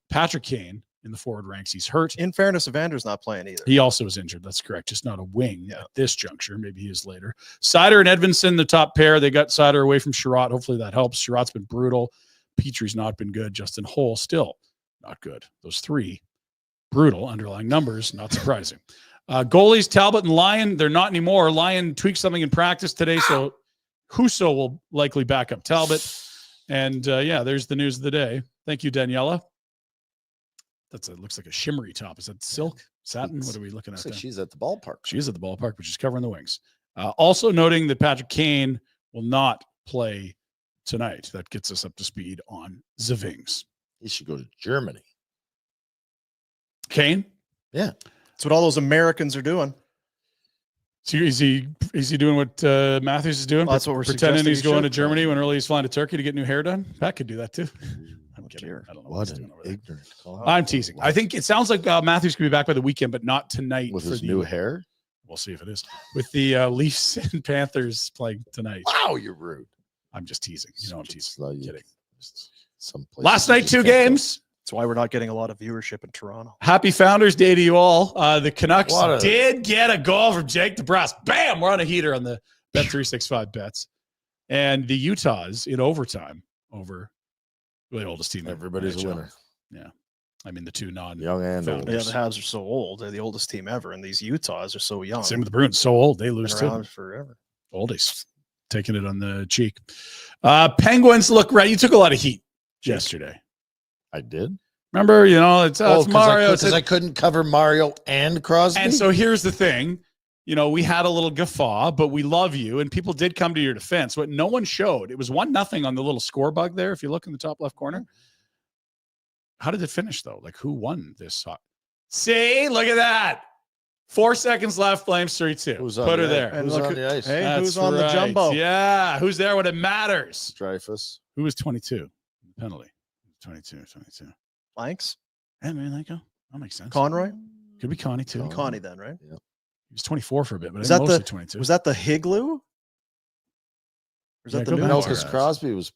Patrick Kane in the forward ranks. He's hurt. In fairness, Evander's not playing either. He also is injured. That's correct. Just not a wing at this juncture. Maybe he is later. Sider and Edvinsson, the top pair. They got Sider away from Sherratt. Hopefully that helps. Sherratt's been brutal. Petrie's not been good. Justin Holl still not good. Those three brutal underlying numbers. Not surprising. Goalies, Talbot and Lyon, they're not anymore. Lyon tweaked something in practice today, so Husso will likely back up Talbot. And, there's the news of the day. Thank you, Daniela. It looks like a shimmery top. Is that silk? Satin? What are we looking at there? She's at the ballpark. She's at the ballpark, but she's covering the wings. Also noting that Patrick Kane will not play tonight. That gets us up to speed on the Wings. He should go to Germany. Kane? Yeah. That's what all those Americans are doing. So is he doing what Matthews is doing? Well, that's what we're pretending suggesting he's going to Germany when early he's flying to Turkey to get new hair done. Pat could do that too. I'm kidding. I don't know what he's doing an over there. ignorant call. I'm teasing. I think it sounds like Matthews could be back by the weekend, but not tonight. With for his new hair? We'll see if it is. With the Leafs and Panthers playing tonight. Wow, you're rude. I'm just teasing. You know I'm teasing. Kidding. Last night, 2 games. That's why we're not getting a lot of viewership in Toronto. Happy Founders Day to you all. The Canucks did get a goal from Jake DeBrusk. Bam! We're on a heater on the Bet365 bets. And the Utahs in overtime over the oldest team. Everybody's a winner. Yeah. I mean, the two young and old. Yeah, the Habs are so old. They're the oldest team ever, and these Utahs are so young. Same with the Bruins. So old. They lose too. Forever. Oldies. Taking it on the cheek. Penguins look right. You took a lot of heat yesterday. I did. Remember, it's Mario. Because I couldn't cover Mario and Crosby. And so here's the thing. We had a little guffaw, but we love you. And people did come to your defense. What no one showed, it was 1-0 on the little score bug there. If you look in the top left corner. How did it finish, though? Like, who won this? See? Look at that. 4 seconds left. Flames 3-2. Put her there. Who's on the ice? Hey, who's on the jumbo? Yeah. Who's there when it matters? Dreyfus. Who was 22? Penalty. 22. Blanks? Yeah, man, that makes sense. Conroy? Could be Connie, too. Connie then, right? Yeah. He was 24 for a bit, but mostly 22. Was that the Higloo? Or is that the new No, because Crosby was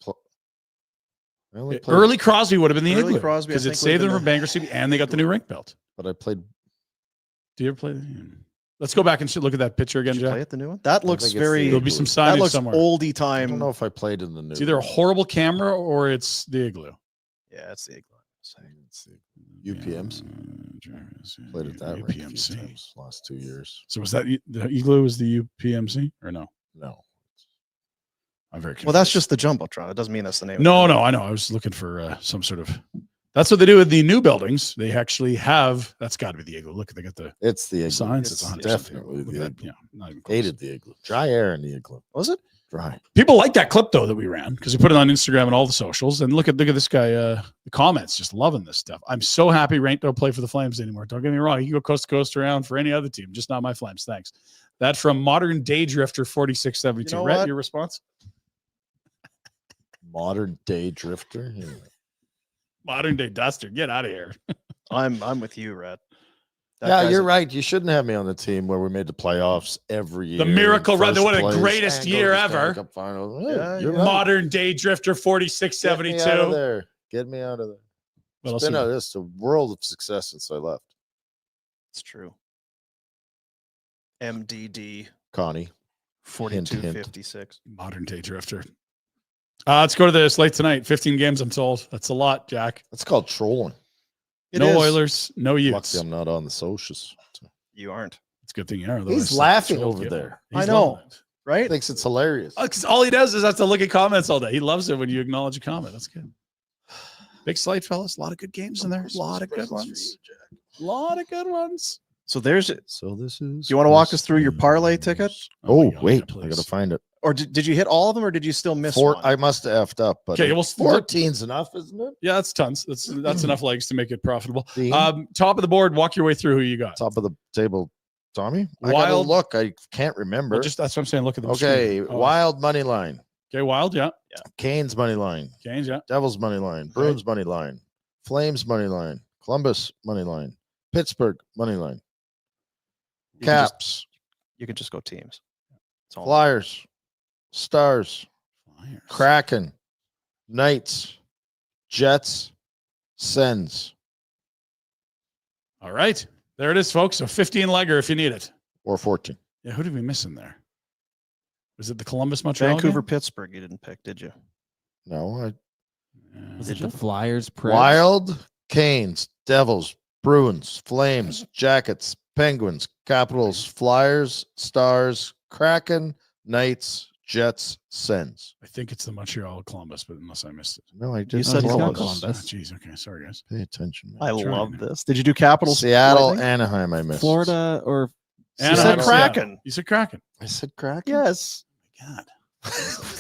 early Crosby would have been the Early Igloo Crosby, because I it think, saved them would've from been bankruptcy and they got the new rink belt. But I played. Do you ever play? Let's go back and look at that picture again, Jack. Play it, the new one? That looks very. There'll be some That signage looks somewhere. oldie I time. don't know if I played in the new. It's either a horrible camera or it's the Igloo. Yeah, it's the Igloo. Let's see. UPMs. Played at that rink a few times last 2 years. So was that the Igloo? Was the UPMC or no? No. I'm very confused. Well, that's just the jumbotron. It doesn't mean that's the name. No, I know. I was looking for some sort of. That's what they do with the new buildings. They actually have. That's got to be the Igloo. Look, they got the. It's the Igloo. Signs. It's 100%. definitely the That, Igloo. yeah, not even close. Hated the Igloo. Dry air in the Igloo. Was it? Dry. People like that clip though that we ran because we put it on Instagram and all the socials. And look at this guy. The comments just loving this stuff. I'm so happy Rank don't play for the Flames anymore. Don't get me wrong. You can go coast to coast around for any other team, just not my Flames. Thanks. That from Modern Day Drifter 4672. You know Rhett, what? your response? Modern Day Drifter. Yeah. Modern Day Duster. Get out of here. I'm with you, Red. Yeah, you're right. You shouldn't have me on the team where we made the playoffs every year. The miracle run. What the place, greatest and go to year the ever. Stanley Cup Final. Hey, you're right. Modern Day Drifter Get 4672. me out of there. Get me out of there. What It's else been we- it's a world of success since I left. It's true. MDD Connie. 4256. Modern Day Drifter. Let's go to the slate tonight. 15 games, I'm told. That's a lot, Jack. That's called trolling. It No is. Oilers, no Utes. Lucky I'm not on the socials. You aren't. It's a good thing you are. He's otherwise, laughing troll over get- there. He's I know. loving it. right? Thinks it's hilarious. Because all he does is have to look at comments all day. He loves it when you acknowledge a comment. That's good. Big slate, fellas. A lot of good games in there. A lot of good ones. A lot of good ones. So there's it. So this is. Do you want to walk us through your parlay ticket? Oh, God, wait. please. I got to find it. Or did you hit all of them, or did you still miss Four. one? I must have effed up. But Okay, well, 14's enough, isn't it? Yeah, that's tons. That's enough legs to make it profitable. Dean? Top of the board. Walk your way through who you got. Top of the table, Tommy. I gotta Wild. look. I can't remember. Well, just that's what I'm saying. Look at the Okay, screen. Oh, Wild money line. Okay, Wild. Yeah. Canes money line. Canes. Yeah. Devils money line. Bruins money line. Flames money line. Columbus money line. Pittsburgh money line. Caps. You can just go teams. Flyers. Stars. Flyers. Kraken. Knights. Jets. Sens. All right. There it is, folks. So 15 legger if you need it. Or 14. Yeah. Who did we miss in there? Was it the Columbus Montreal? Vancouver, game? Pittsburgh. You didn't pick, did you? No. Was it the Flyers? Preds? Wild. Canes. Devils. Bruins. Flames. Jackets. Penguins. Capitals. Flyers. Stars. Kraken. Knights. Jets. Sens. I think it's the Montreal Columbus, but unless I missed it. No, I did. You said he's got Columbus. Columbus. Jeez. Okay. Sorry, guys. Pay attention. Man. I Trying love to- this. Did you do Capitals? Seattle, Lightning? Anaheim. I missed. Florida or said Anaheim, Kraken. Seattle. You said Kraken. I said Kraken. Yes. God.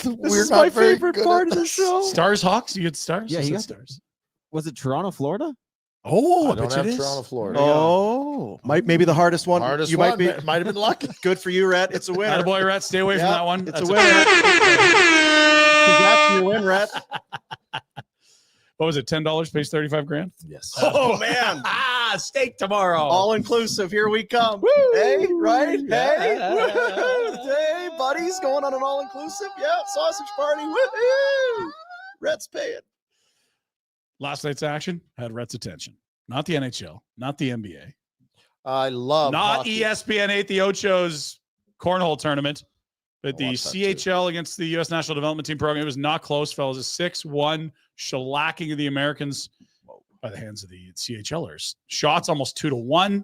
We're is not my very favorite good part at of the this. show. Stars, Hawks. You get Stars. Yeah, You he said got Stars. was it Toronto, Florida? Oh, I I don't bet you have it is. Toronto, Florida. Oh, maybe the hardest one. Hardest you one. might be Might have been lucky. good for you, Rhett. It's a winner. Attaboy, Rat. Stay away from Yeah, that one. It's That's a winner. Congrats on your win, Rhett. What was it? $10 pays 35 grand. Yes. Oh man, Steak tomorrow. all inclusive. Here we come. Hey, right? Hey, woo-hoo. Hey, buddies, going on an all inclusive. Yeah, sausage party. Woohoo! Rhett's paying. Last night's action had Rhett's attention. Not the NHL, not the NBA, I love not hockey. ESPN 8 the Ocho's cornhole tournament, but the watched that too. CHL against the U.S. National Development Team program. It was not close, fellas. A 6-1 shellacking of the Americans by the hands of the CHLers. Shots almost 2-1.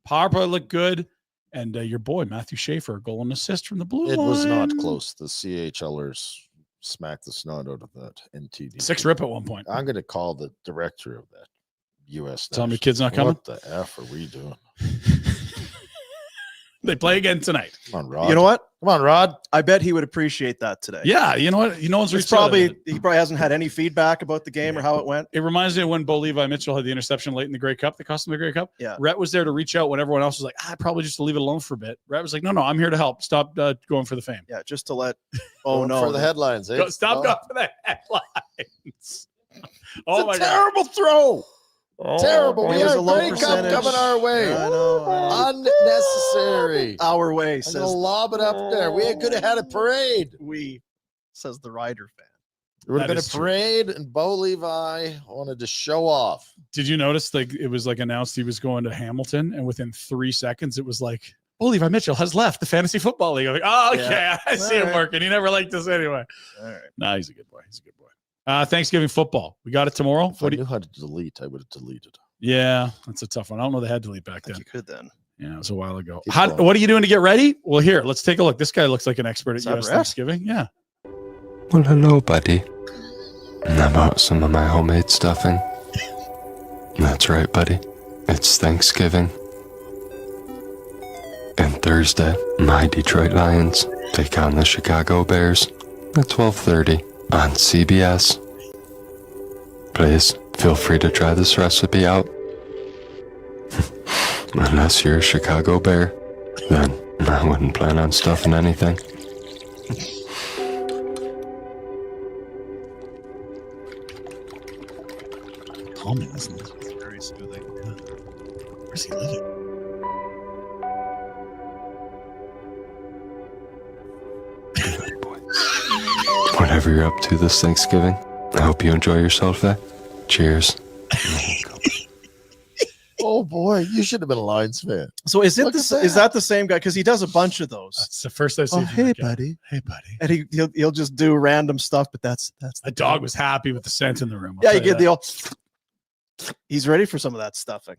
Power play looked good. And your boy, Matthew Schaefer, a goal and assist from the blue It line. was not close. The CHLers smacked the snot out of that NTD. 6 rip at one point. I'm going to call the director of that U.S. Tell him your national- kid's not coming? What the F are we doing? They play again tonight. Come on, Rod. You know what? Come on, Rod. I bet he would appreciate that today. Yeah, you know what? You know, He probably hasn't had any feedback about the game or how it went. It reminds me of when Bo Levi Mitchell had the interception late in the Grey Cup, that cost him the Grey Cup. Yeah. Rhett was there to reach out when everyone else was like, probably just to leave it alone for a bit. Rhett was like, no, I'm here to help. Stop going for the fame. Yeah, just to let. Going for the headlines. Eh? Stop going for the headlines. Oh, my It's a God. terrible throw. Terrible. it We was have a a low Grey Cup percentage. coming our way. I know. Unnecessary. Our way, I'm says gonna lob it up there. We could have had a parade. we, says the Ryder fan. There would have That been a is true. parade, and Bo Levi wanted to show off. Did you notice like it was like announced he was going to Hamilton, and within 3 seconds it was like, Bo Levi Mitchell has left the fantasy football league. I'm like, oh, okay, Yeah. I see him All right. working. He never liked us anyway. All right. Nah, he's a good boy. He's a good boy. Thanksgiving football. We got it tomorrow. If I knew how to delete, I would have deleted. Yeah, that's a tough one. I don't know they had delete back I think then. you could then. Yeah, it was a while ago. Keep going. What are you doing to get ready? Well, here, let's take a look. This guy looks like an expert at Is that US Rhett? Thanksgiving. Yeah. Well, hello, buddy. I bought some of my homemade stuffing. That's right, buddy. It's Thanksgiving. And Thursday, my Detroit Lions take on the Chicago Bears at 12:30 on CBS. Please feel free to try this recipe out. Unless you're a Chicago Bear, then I wouldn't plan on stuffing anything. Calming, isn't it? It's very soothing. Yeah. Where's he living? Good boy. Whatever you're up to this Thanksgiving, I hope you enjoy yourself, eh? Cheers. Oh boy, you should have been a Lions fan. So is it Look this? at Is that the same guy? Because he does a bunch of those. That's the first I've Oh, seen. hey, buddy. Hey, buddy. And he'll just do random stuff, but that's A dog was happy with the scent in the room. I'll Yeah, tell you get that. the old. He's ready for some of that stuffing.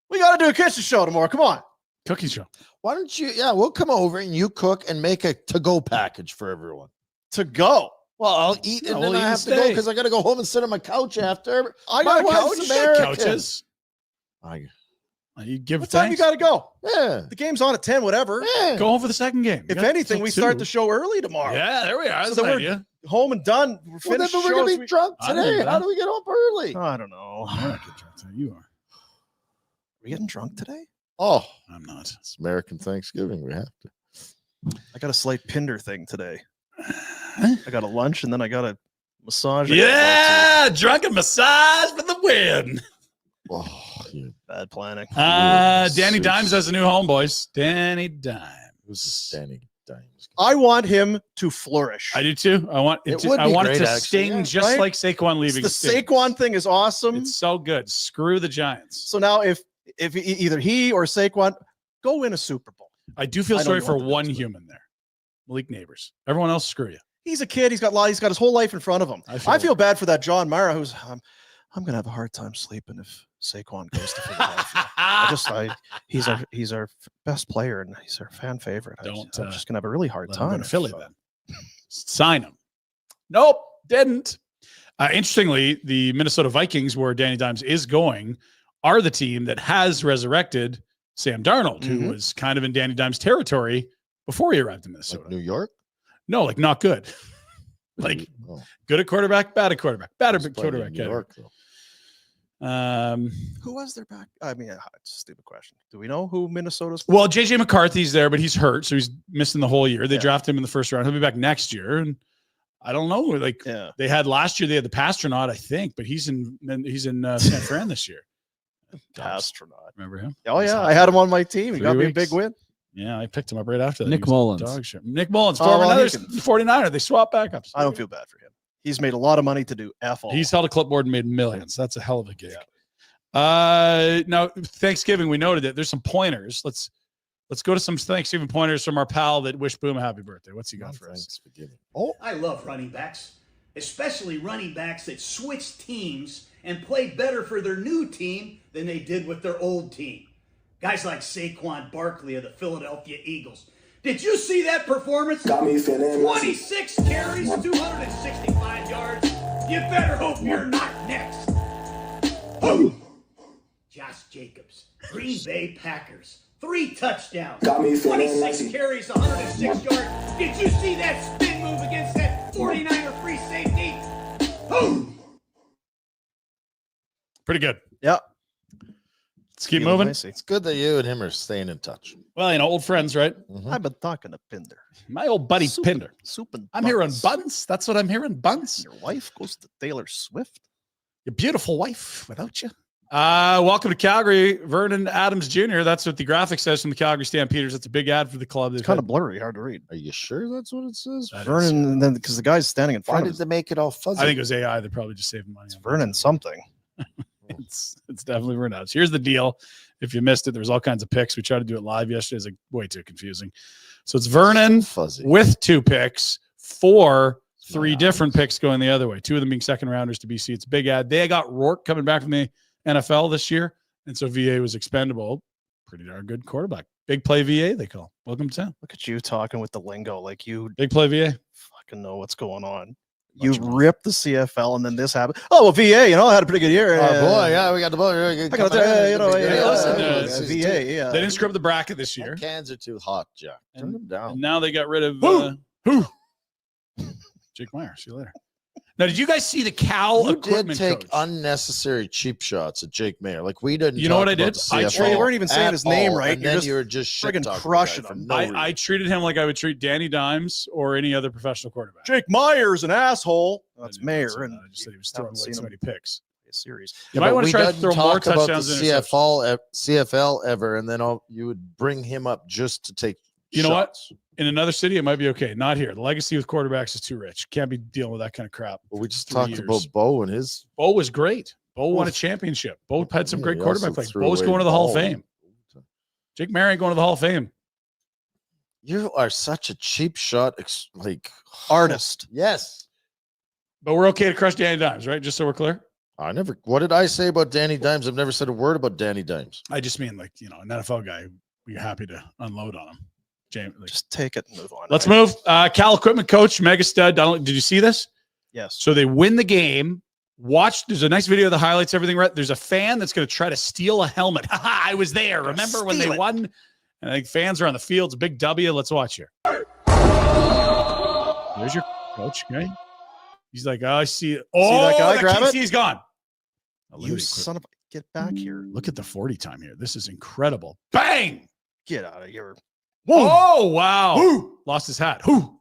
We got to do a kitchen show tomorrow. Come on. Cookie show. Why don't you? Yeah, we'll come over and you cook and make a to-go package for everyone. To go. Well, I'll eat and then I have to go because I got to go home and sit on my couch after. I got a couch. Couches. You give what time you got to go? Yeah. The game's on at 10, whatever. Yeah. Go home for the second game. If anything, we start the show early tomorrow. Yeah, there we are. So we're home and done. We're finished. Well, then we're going to be drunk today. How do we get home early? I don't know. I'm not getting drunk today. You are. Are we getting drunk today? Oh, I'm not. It's American Thanksgiving. We have to. I got a slight Pinder thing today. I got a lunch and then I got a massage. Yeah, drunken massage for the win. Oh, yeah. Bad planning. Danny Dimes has a new home, boys. Danny Dimes. Danny Dimes. I want him to flourish. I do too. I want it to sting just like Saquon leaving. The Saquon thing is awesome. It's so good. Screw the Giants. So now if either he or Saquon go win a Super Bowl. I do feel sorry for one human there. Malik Neighbors. Everyone else, screw you. He's a kid. He's got his whole life in front of him. I feel bad for that John Mara who's I'm gonna have a hard time sleeping if Saquon goes to Philadelphia. He's our best player and he's our fan favorite. I'm just gonna have a really hard time. To Philly then. Sign him. Nope, didn't. Interestingly, the Minnesota Vikings, where Danny Dimes is going, are the team that has resurrected Sam Darnold, who was kind of in Danny Dimes' territory before he arrived in Minnesota. Like New York? No, like not good. Like good at quarterback, bad at quarterback, bad at quarterback. New York, though. Who was their back? I mean, it's a stupid question. Do we know who Minnesota's? Well, JJ McCarthy's there, but he's hurt, so he's missing the whole year. They drafted him in the first round. He'll be back next year, and I don't know. Like they had last year, they had the Pastronaut, I think, but he's in San Fran this year. Astronaut, remember him? Oh yeah, I had him on my team. He got me a big win. Yeah, I picked him up right after that. Nick Mullins, Nick Mullins, former 49er. They swap backups. I don't feel bad for him. He's made a lot of money to do F all. He's held a clipboard and made millions. That's a hell of a gig. Now Thanksgiving, we noted that there's some pointers. Let's go to some Thanksgiving pointers from our pal that wished Boom a happy birthday. What's he got for us? I love running backs, especially running backs that switch teams and play better for their new team than they did with their old team. Guys like Saquon Barkley of the Philadelphia Eagles. Did you see that performance? Got me feeling 26 carries, 265 yards. You better hope you're not next. Josh Jacobs, Green Bay Packers, 3 touchdowns. Got me 26 carries, 106 yards. Did you see that spin move against that 49er free safety? Boom! Pretty good. Yeah. Let's keep moving. It's good that you and him are staying in touch. Well, old friends, right? I've been talking to Pinder. My old buddy Pinder. I'm hearing buns. buns. That's what I'm hearing, buns. Your wife goes to Taylor Swift. Your beautiful wife without you. Welcome to Calgary, Vernon Adams Jr. That's what the graphic says from the Calgary Stampeders. That's a big ad for the club. It's kind of blurry, hard to read. Are you sure that's what it says? Vernon, and then because the guy's standing in front. Why did they make it all fuzzy? I think it was AI. They're probably just saving money. It's Vernon something. It's definitely Vernon. Here's the deal. If you missed it, there was all kinds of picks. We tried to do it live yesterday. It's like way too confusing. So it's Vernon fuzzy with 2 picks, 3 different picks going the other way. 2 of them being second rounders to BC. It's a big ad. They got Rourke coming back from the NFL this year, and so VA was expendable. Pretty darn good quarterback. Big play VA, they call. Welcome to town. Look at you talking with the lingo like you big play VA. Fucking know what's going on. You ripped the CFL and then this happened. Oh, well, VA, I had a pretty good year. Oh, boy, yeah, we got the boy. VA, yeah. They didn't scrub the bracket this year. Cans are too hot, Jack. Turn them down. And now they got rid of Jake Meyer. See you later. Now, did you guys see the Cal equipment did take coach? Unnecessary cheap shots at Jake Mayer. Like we didn't. You know what I did? You weren't even saying his name right. And then you were just friggin' crushing him. I treated him like I would treat Danny Dimes or any other professional quarterback. Jake Meyer's an asshole. That's Mayer, and I just said he was throwing away so many picks. Series. You might want to try to throw more touchdowns in CFL ever, and then you would bring him up just to take. You know what? In another city, it might be okay. Not here. The legacy with quarterbacks is too rich. Can't be dealing with that kind of crap. Well, we just talked about Bo and his. Bo was great. Bo won a championship. Bo had some great quarterback play. Bo's going to the Hall of Fame. Jake Mayer ain't going to the Hall of Fame. You are such a cheap shot, artist. Yes. But we're okay to crush Danny Dimes, right? Just so we're clear. What did I say about Danny Dimes? I've never said a word about Danny Dimes. I just mean an NFL guy. we're happy to unload on him. James, just take it and move on. Let's move. Cal equipment coach, mega stud. Did you see this? Yes. So they win the game. There's a nice video of the highlights, everything right. There's a fan that's going to try to steal a helmet. I was there. Remember when they won? And I think fans are on the field. It's a big W. Let's watch here. There's your coach. Okay. He's like, oh, I see it. Oh, see that guy grab it? He's gone. You son of a, get back here. Look at the 40 time here. This is incredible. Bang! Get out of here. Whoa. Oh, wow. Woo. Lost his hat. Woo.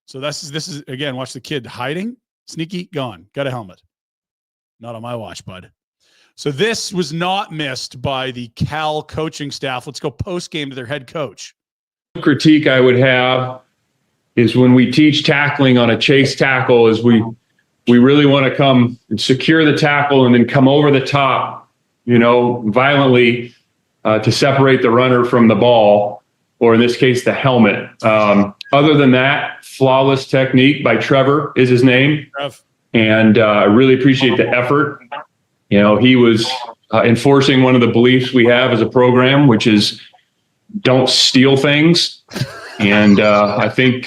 So this is again, watch the kid hiding. Sneaky, gone. Got a helmet. Not on my watch, bud. So this was not missed by the Cal coaching staff. Let's go post game to their head coach. Critique I would have is when we teach tackling on a chase tackle is we really want to come and secure the tackle and then come over the top, violently to separate the runner from the ball, or in this case, the helmet. Other than that, flawless technique by Trevor is his name. And I really appreciate the effort. He was enforcing one of the beliefs we have as a program, which is don't steal things. And I think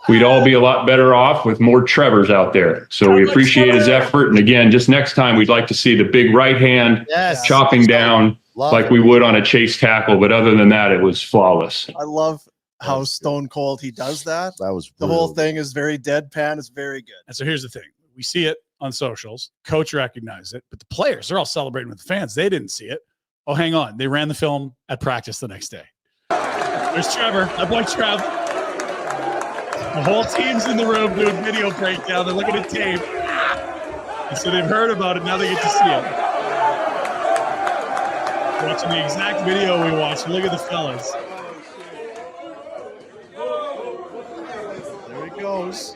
we'd all be a lot better off with more Trevors out there. So we appreciate his effort. And again, just next time, we'd like to see the big right hand chopping down like we would on a chase tackle. But other than that, it was flawless. I love how stone cold he does that. That was the whole thing is very deadpan. It's very good. And so here's the thing. We see it on socials. Coach recognized it, but the players, they're all celebrating with the fans. They didn't see it. Oh, hang on. They ran the film at practice the next day. There's Trevor. That boy Trev. The whole team's in the room doing video breakdown. They're looking at tape. And so they've heard about it. Now they get to see it. Watching the exact video we watched. Look at the fellas. There he goes.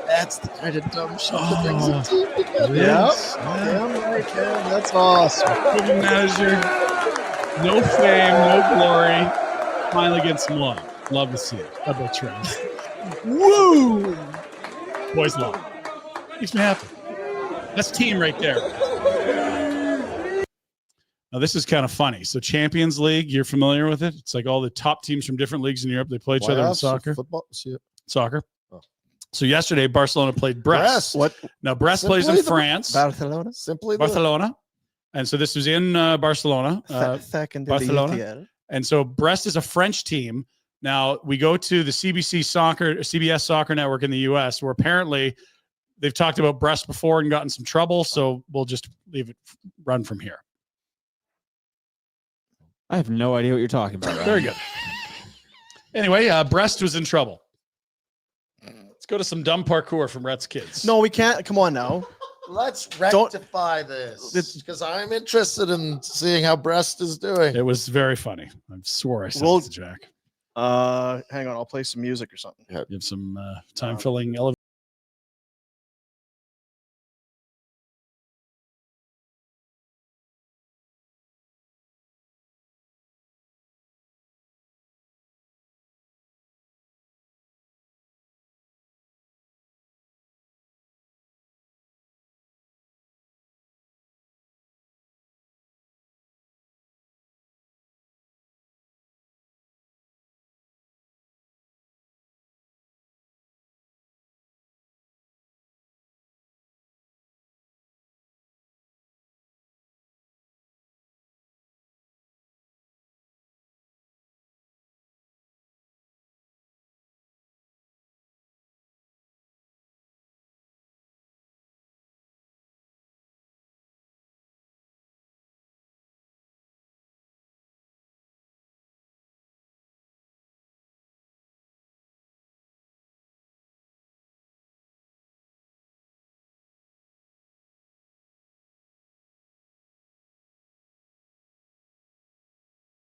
That's the kind of dumb shit that brings a team together. Damn right, man. That's awesome. Couldn't measure. No fame, no glory. Finally get some love. Love to see it. How about Trent? Woo! Boys love. Makes me happy. That's team right there. Now, this is kind of funny. So, Champions League, you're familiar with it? It's like all the top teams from different leagues in Europe. They play each other in soccer. Football? Soccer. So yesterday, Barcelona played Brest. What? Now, Brest plays in France. Barcelona? Barcelona. And so this was in Barcelona. Barcelona. And so Brest is a French team. Now, we go to the CBS Soccer Network in the U.S., where apparently they've talked about Brest before and gotten some trouble. So we'll just leave it run from here. I have no idea what you're talking about. Very good. Anyway, Brest was in trouble. Let's go to some dumb parkour from Rhett's kids. No, we can't. Come on now. Let's rectify this because I'm interested in seeing how Brest is doing. It was very funny. I swore I said it to Jack. Hang on. I'll play some music or something. You have some time-filling elevator.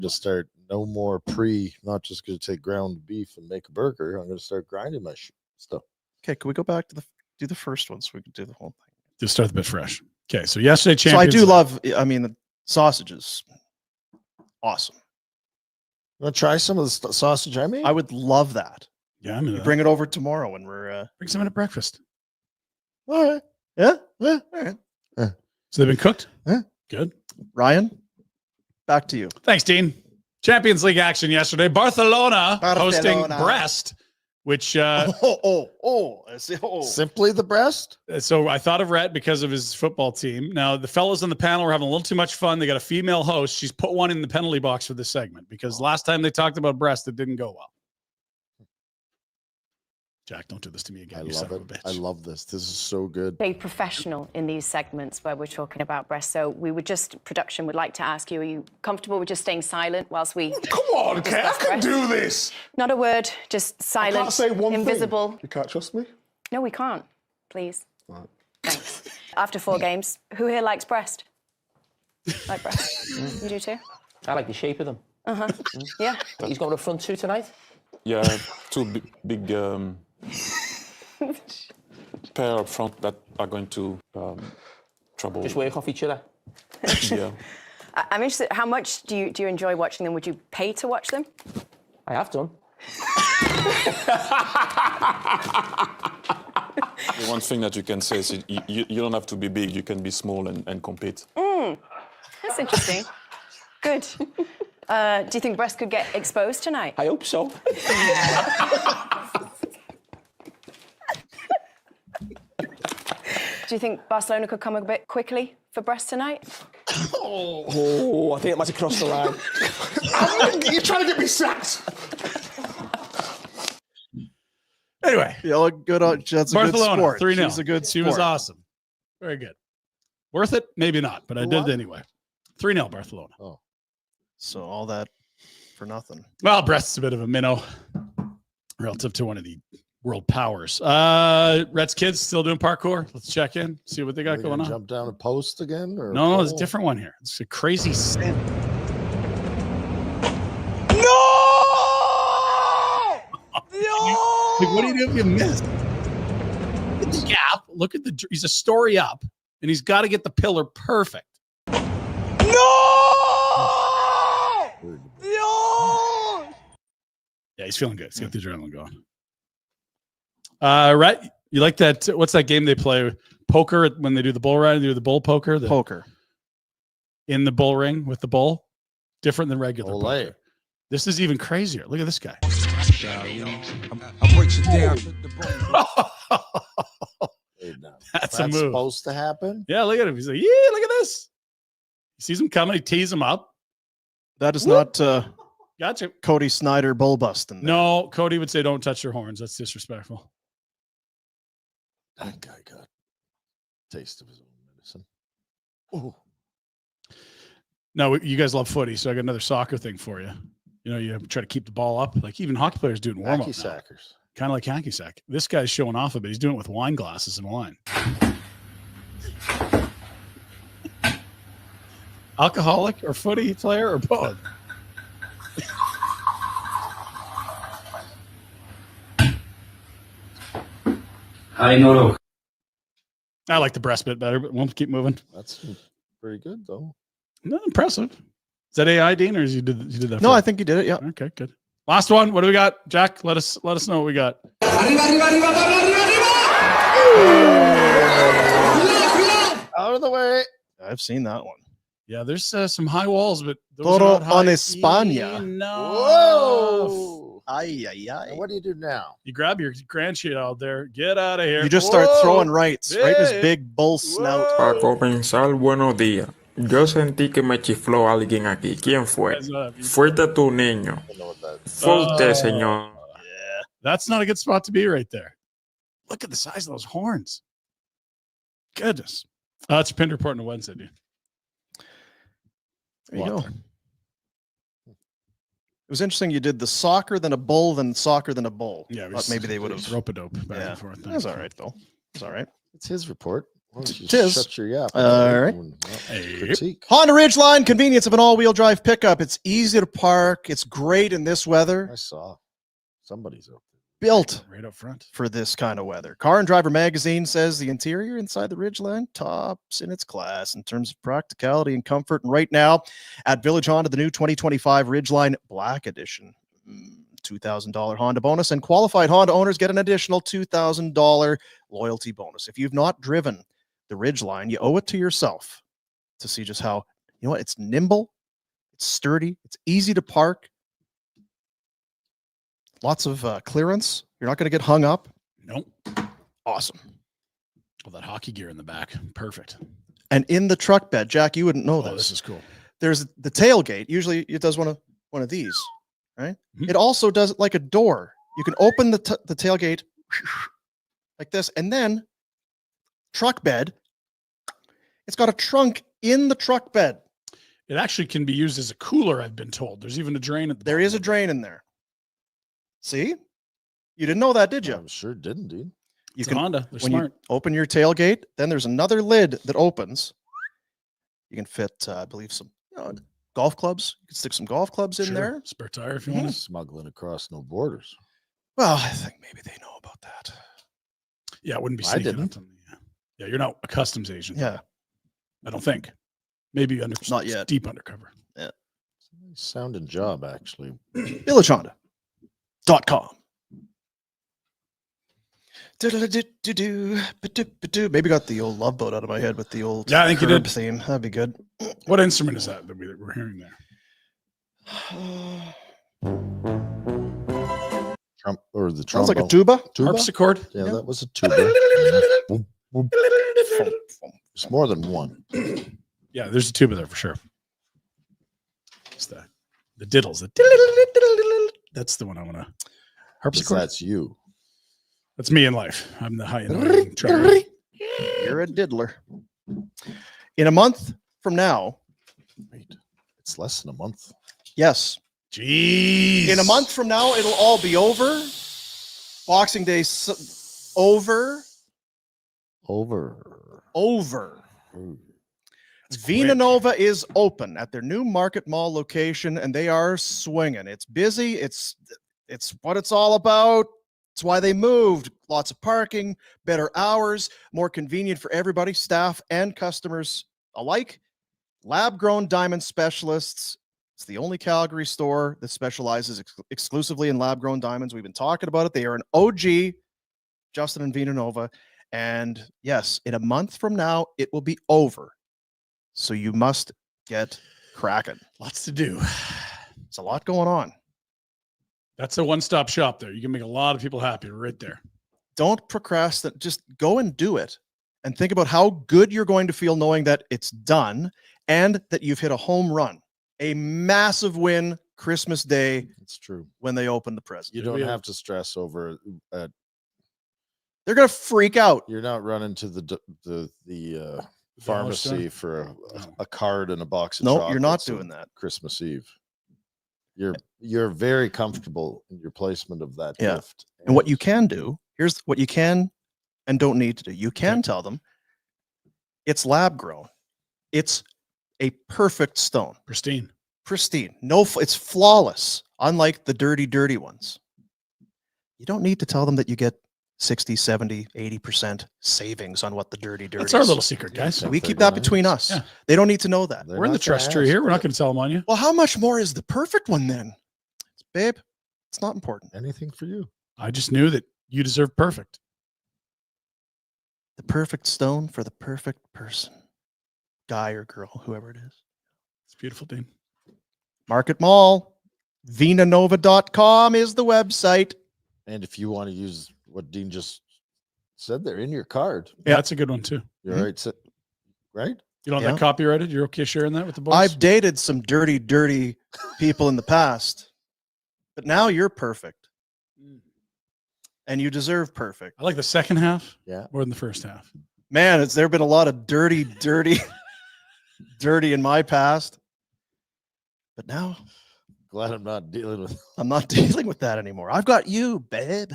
To start no more not just going to take ground beef and make a burger. I'm going to start grinding my stuff. Okay, can we go back to do the first one so we can do the whole thing? Just start the bit fresh. Okay, so yesterday, So I do love. I mean, the sausage is awesome. Want to try some of the sausage I made? I would love that. Yeah, I'm Bring it over tomorrow when we're bring some in at breakfast. all right. Yeah, all right. So they've been cooked? Yeah. Good. Ryan, back to you. Thanks, Dean. Champions League action yesterday. Barcelona hosting Brest, which Simply the breast. So I thought of Rhett because of his football team. Now the fellas on the panel are having a little too much fun. They got a female host. She's put one in the penalty box for this segment because last time they talked about Brest, it didn't go well. Jack, don't do this to me again. I You love son of a it. bitch. I love this. This is so good. Very professional in these segments where we're talking about Brest. So production would like to ask you, are you comfortable with just staying silent whilst we Come on, Kate, I can do this. Not a word, just silent. I can't say one invisible. thing. You can't trust me? No, we can't. Please. Right. Thanks. After 4 games, who here likes Brest? Like Brest? You do too? I like the shape of them. Uh-huh. Yeah. He's got a front 2 tonight? Yeah, 2 big pair up front that are going to trouble. Just work off each other. Yeah. I'm interested, how much do you enjoy watching them? Would you pay to watch them? I have done. The one thing that you can say is you don't have to be big, you can be small and compete. That's interesting. Good. Do you think Brest could get exposed tonight? I hope so. Do you think Barcelona could come a bit quickly for Brest tonight? Oh, I think it might have crossed the line. You're trying to get me sacked. Anyway, yeah, good. That's Barcelona, a good sport. 3-0. She's a good She sport. was awesome. Very good. Worth it? Maybe not, but I did anyway. 3-0 Barcelona. Oh. So all that for nothing. Well, Brest's a bit of a minnow relative to one of the world powers. Rhett's kids still doing parkour. Let's check in, see what they got going on. Jump down a post again? Or No, there's a different one here. It's a crazy sin. Like, what do you do if you miss? Look at the gap. Look at he's a story up, and he's got to get the pillar perfect. Yeah, he's feeling good. He's got the adrenaline going. Right? You like that? What's that game they play? Poker when they do the bull ride, they do the bull poker. Poker. In the bull ring with the bull. Different than regular Olay. poker. This is even crazier. Look at this guy. I break you down. That's a move. Supposed to happen? Yeah, look at him. He's like, yeah, look at this. He sees him coming. He tees him up. That is not Gotcha. Cody Snyder bull busting. No, Cody would say, don't touch their horns. That's disrespectful. That guy got a taste of his own medicine. Oh. No, you guys love footy, so I got another soccer thing for you. You know, you try to keep the ball up. Like even hockey players do it in warm-up. Hacky sackers. Kind of like hacky sack. This guy's showing off a bit. He's doing it with wine glasses and wine. Alcoholic or footy player or both? I know. I like the breast bit better, but we'll keep moving. That's pretty good, though. Not impressive. Is that AI, Dean, or you did that? No, I think you did it. Yeah. Okay, good. Last one. What do we got, Jack? Let us know what we got. Out of the way. I've seen that one. Yeah, there's some high walls, but those Toro are not high on España. enough. Whoa. Ay, ay, ay. And what do you do now? You grab your grandshit out there. Get out of here. You just start throwing rights right in his big bull snout. Para comenzar, buenos días. Yo sentí que me chifló alguien aquí. ¿Quién fue? Fuerte tu niño. Fue usted, señor. Yeah, that's not a good spot to be right there. Look at the size of those horns. Goodness. It's Pinder Report on a Wednesday, dude. There you go. It was interesting. You did the soccer, then a bull, then soccer, then a bull. Yeah, Thought maybe they would have rope-a-dope back yeah. and forth. That's all right, though. It's all right. It's his report. Why don't you Tis. shut your yap? All right. Critique. Honda Ridgeline, convenience of an all-wheel drive pickup. It's easy to park. It's great in this weather. I saw somebody's up built right up front for this kind of weather. Car and Driver magazine says the interior inside the Ridgeline tops in its class in terms of practicality and comfort. And right now at Village Honda, the new 2025 Ridgeline Black Edition, $2,000 Honda bonus, and qualified Honda owners get an additional $2,000 loyalty bonus. If you've not driven the Ridgeline, you owe it to yourself to see just how, you know what, it's nimble, it's sturdy, it's easy to park. Lots of clearance. You're not going to get hung up. Nope. Awesome. Well, that hockey gear in the back. Perfect. And in the truck bed, Jack, you wouldn't know this. This is cool. There's the tailgate. Usually it does one of these, right? Mm-hmm. It also does it like a door. You can open the tailgate like this, and then truck bed. It's got a trunk in the truck bed. It actually can be used as a cooler, I've been told. There's even a drain at the There is a drain in there. See? You didn't know that, did you? I sure didn't, dude. You It's can Honda. They're when smart. you open your tailgate, then there's another lid that opens. You can fit, I believe, some golf clubs. You can stick some golf clubs in there. Spare tire if you want to. Smuggling across no borders. Well, I think maybe they know about that. Yeah, it wouldn't be I sneaking didn't. up on the, yeah, you're not a customs agent. Yeah. I don't think. Maybe Not yet. Deep undercover. Yeah. Nice sounding job, actually. VillageHonda.com. Maybe got the old Love Boat out of my head with the old Yeah, I think you Curb did. theme. That'd be good. What instrument is that we're hearing there? Or the Sounds like a trombone. tuba. Harpsichord? Yeah, that was a tuba. It's more than one. Yeah, there's a tuba there for sure. It's the diddles. That's the one I want to. Harpsichord. That's you. That's me in life. I'm the high end traveler. You're a diddler. In a month from now, Wait, it's less than a month. yes. Jeez. In a month from now, it'll all be over. Boxing Day over. Over. Vina Nova is open at their new Market Mall location, and they are swinging. It's busy. It's what it's all about. It's why they moved. Lots of parking, better hours, more convenient for everybody, staff and customers alike. Lab-grown diamond specialists. It's the only Calgary store that specializes exclusively in lab-grown diamonds. We've been talking about it. They are an OG, Justin and Vina Nova. And yes, in a month from now, it will be over. So you must get cracking. Lots to do. It's a lot going on. That's a one-stop shop there. You can make a lot of people happy right there. Don't procrastinate. Just go and do it. And think about how good you're going to feel knowing that it's done and that you've hit a home run. A massive win Christmas Day. It's true. When they open the present. You don't have to stress over. They're going to freak out. You're not running to the pharmacy for a card and a box of Nope, you're not chocolates doing on that. Christmas Eve. You're very comfortable in your placement of that Yeah. gift. And what you can do, here's what you can and don't need to do. You can tell them it's lab grown. It's a perfect stone. Pristine. No, it's flawless, unlike the dirty ones. You don't need to tell them that you get 60, 70, 80% savings on what the dirty That's our little secret, guys. We keep that between us. Yeah. They don't need to know that. We're in the trust tree here. We're not going to tell them on you. Well, how much more is the perfect one then? Babe, it's not important. Anything for you. I just knew that you deserve perfect. The perfect stone for the perfect person. Guy or girl, whoever it is. It's beautiful, Dean. Market Mall. Vinanova.com is the website. And if you want to use what Dean just said, they're in your card. Yeah, that's a good one too. You're right. Right? You don't have that copyrighted? You're okay sharing that with the boys? I've dated some dirty people in the past, but now you're perfect. And you deserve perfect. I like the second half more than the first half. Man, there been a lot of dirty in my past. But now glad I'm not dealing with that anymore. I've got you, babe.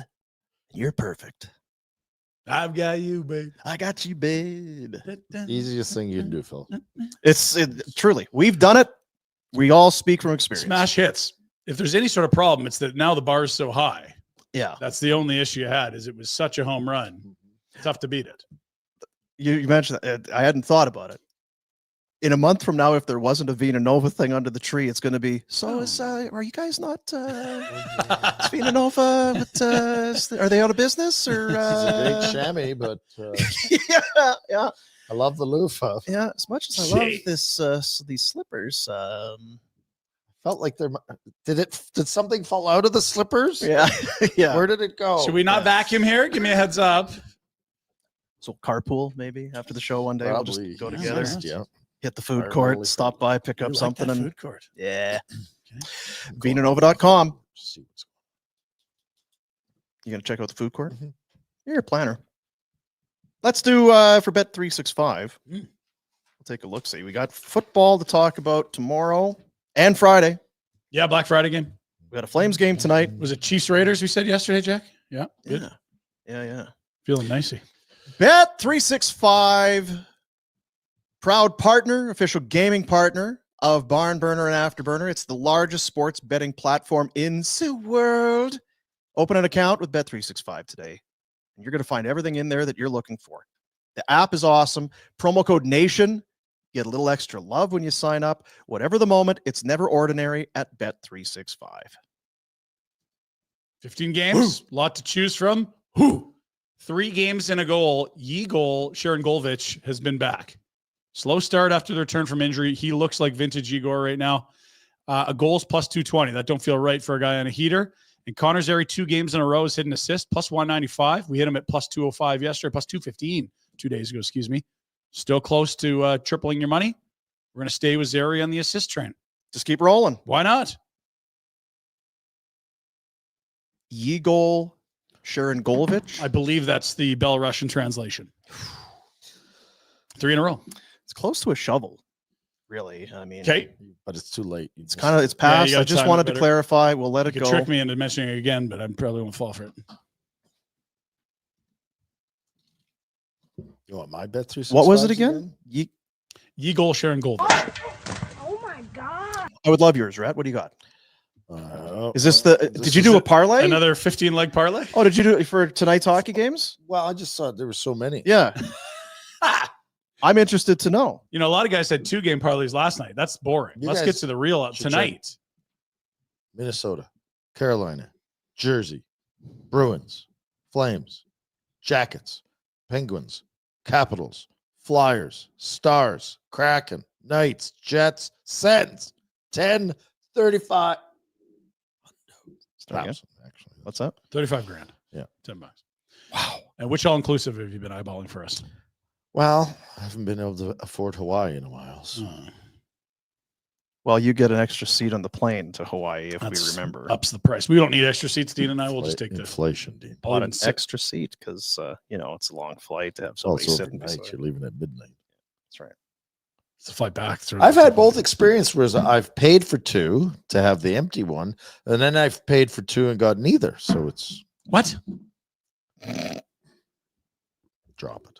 You're perfect. I've got you, babe. I got you, babe. Easiest thing you can do, Phil. Truly, we've done it. We all speak from experience. Smash hits. If there's any sort of problem, it's that now the bar is so high. Yeah. That's the only issue you had, is it was such a home run. Tough to beat it. You mentioned that. I hadn't thought about it. In a month from now, if there wasn't a Vina Nova thing under the tree, it's going to be, are you guys not, is Vina Nova, are they out of business? Or, It's a great chamois, but yeah. I love the loofah. Yeah, as much as I love these slippers, felt like did something fall out of the slippers? Yeah. Yeah. Where did it go? Should we not vacuum here? Give me a heads up. So carpool maybe after the show one day. Probably. We'll just go together. Yeah. Hit the food court, stop by, pick up something. And food court. Yeah. VinaNova.com. You going to check out the food court? You're a planner. Let's do for Bet365. We'll take a look. See, we got football to talk about tomorrow and Friday. Yeah, Black Friday game. We got a Flames game tonight. Was it Chiefs Raiders we said yesterday, Jack? Yeah. Good. Yeah. Feeling nicey. Bet365, proud partner, official gaming partner of Barn Burner and Afterburner. It's the largest sports betting platform in the world. Open an account with Bet365 today, and you're going to find everything in there that you're looking for. The app is awesome. Promo code NATION. Get a little extra love when you sign up. Whatever the moment, it's never ordinary at Bet365. 15 games, a lot to choose from. 3 games and a goal. Igor Sharangovich has been back. Slow start after the return from injury. He looks like vintage Igor right now. A goal's plus 220. That don't feel right for a guy on a heater. And Connor Zary, 2 games in a row, has hit an assist, plus 195. We hit him at plus 205 yesterday, plus 215 2 days ago, excuse me. Still close to tripling your money. We're going to stay with Zary on the assist train. Just keep rolling. Why not? Igor Sharangovich. I believe that's the Belarusian translation. 3 in a row. It's close to a shovel, really. I mean, okay, but it's too late. It's past. I just wanted to clarify. We'll let it go. Trick me into mentioning it again, but I probably won't fall for it. You want my Bet365? What was it again? Igor Sharangovich. Oh my God. I would love yours, Rhett. What do you got? Is this did you do a parlay? Another 15-leg parlay? Oh, did you do it for tonight's hockey games? Well, I just saw there were so many. Yeah. I'm interested to know. You know, a lot of guys had 2-game parlays last night. That's boring. Let's get to the real tonight. Minnesota, Carolina, Jersey, Bruins, Flames, Jackets, Penguins, Capitals, Flyers, Stars, Kraken, Knights, Jets, Sens, 10-35. Actually, what's that? 35 grand. Yeah. $10. Wow. And which all-inclusive have you been eyeballing for us? Well, I haven't been able to afford Hawaii in a while. So. Well, you get an extra seat on the plane to Hawaii if we remember. Ups the price. We don't need extra seats, Dean and I. We'll just take the inflation, Dean. Bought an extra seat because it's a long flight to have somebody sitting beside. You're leaving at midnight. That's right. It's a flight back. I've had both experience where I've paid for 2 to have the empty one, and then I've paid for 2 and got neither. So it's what? Drop it.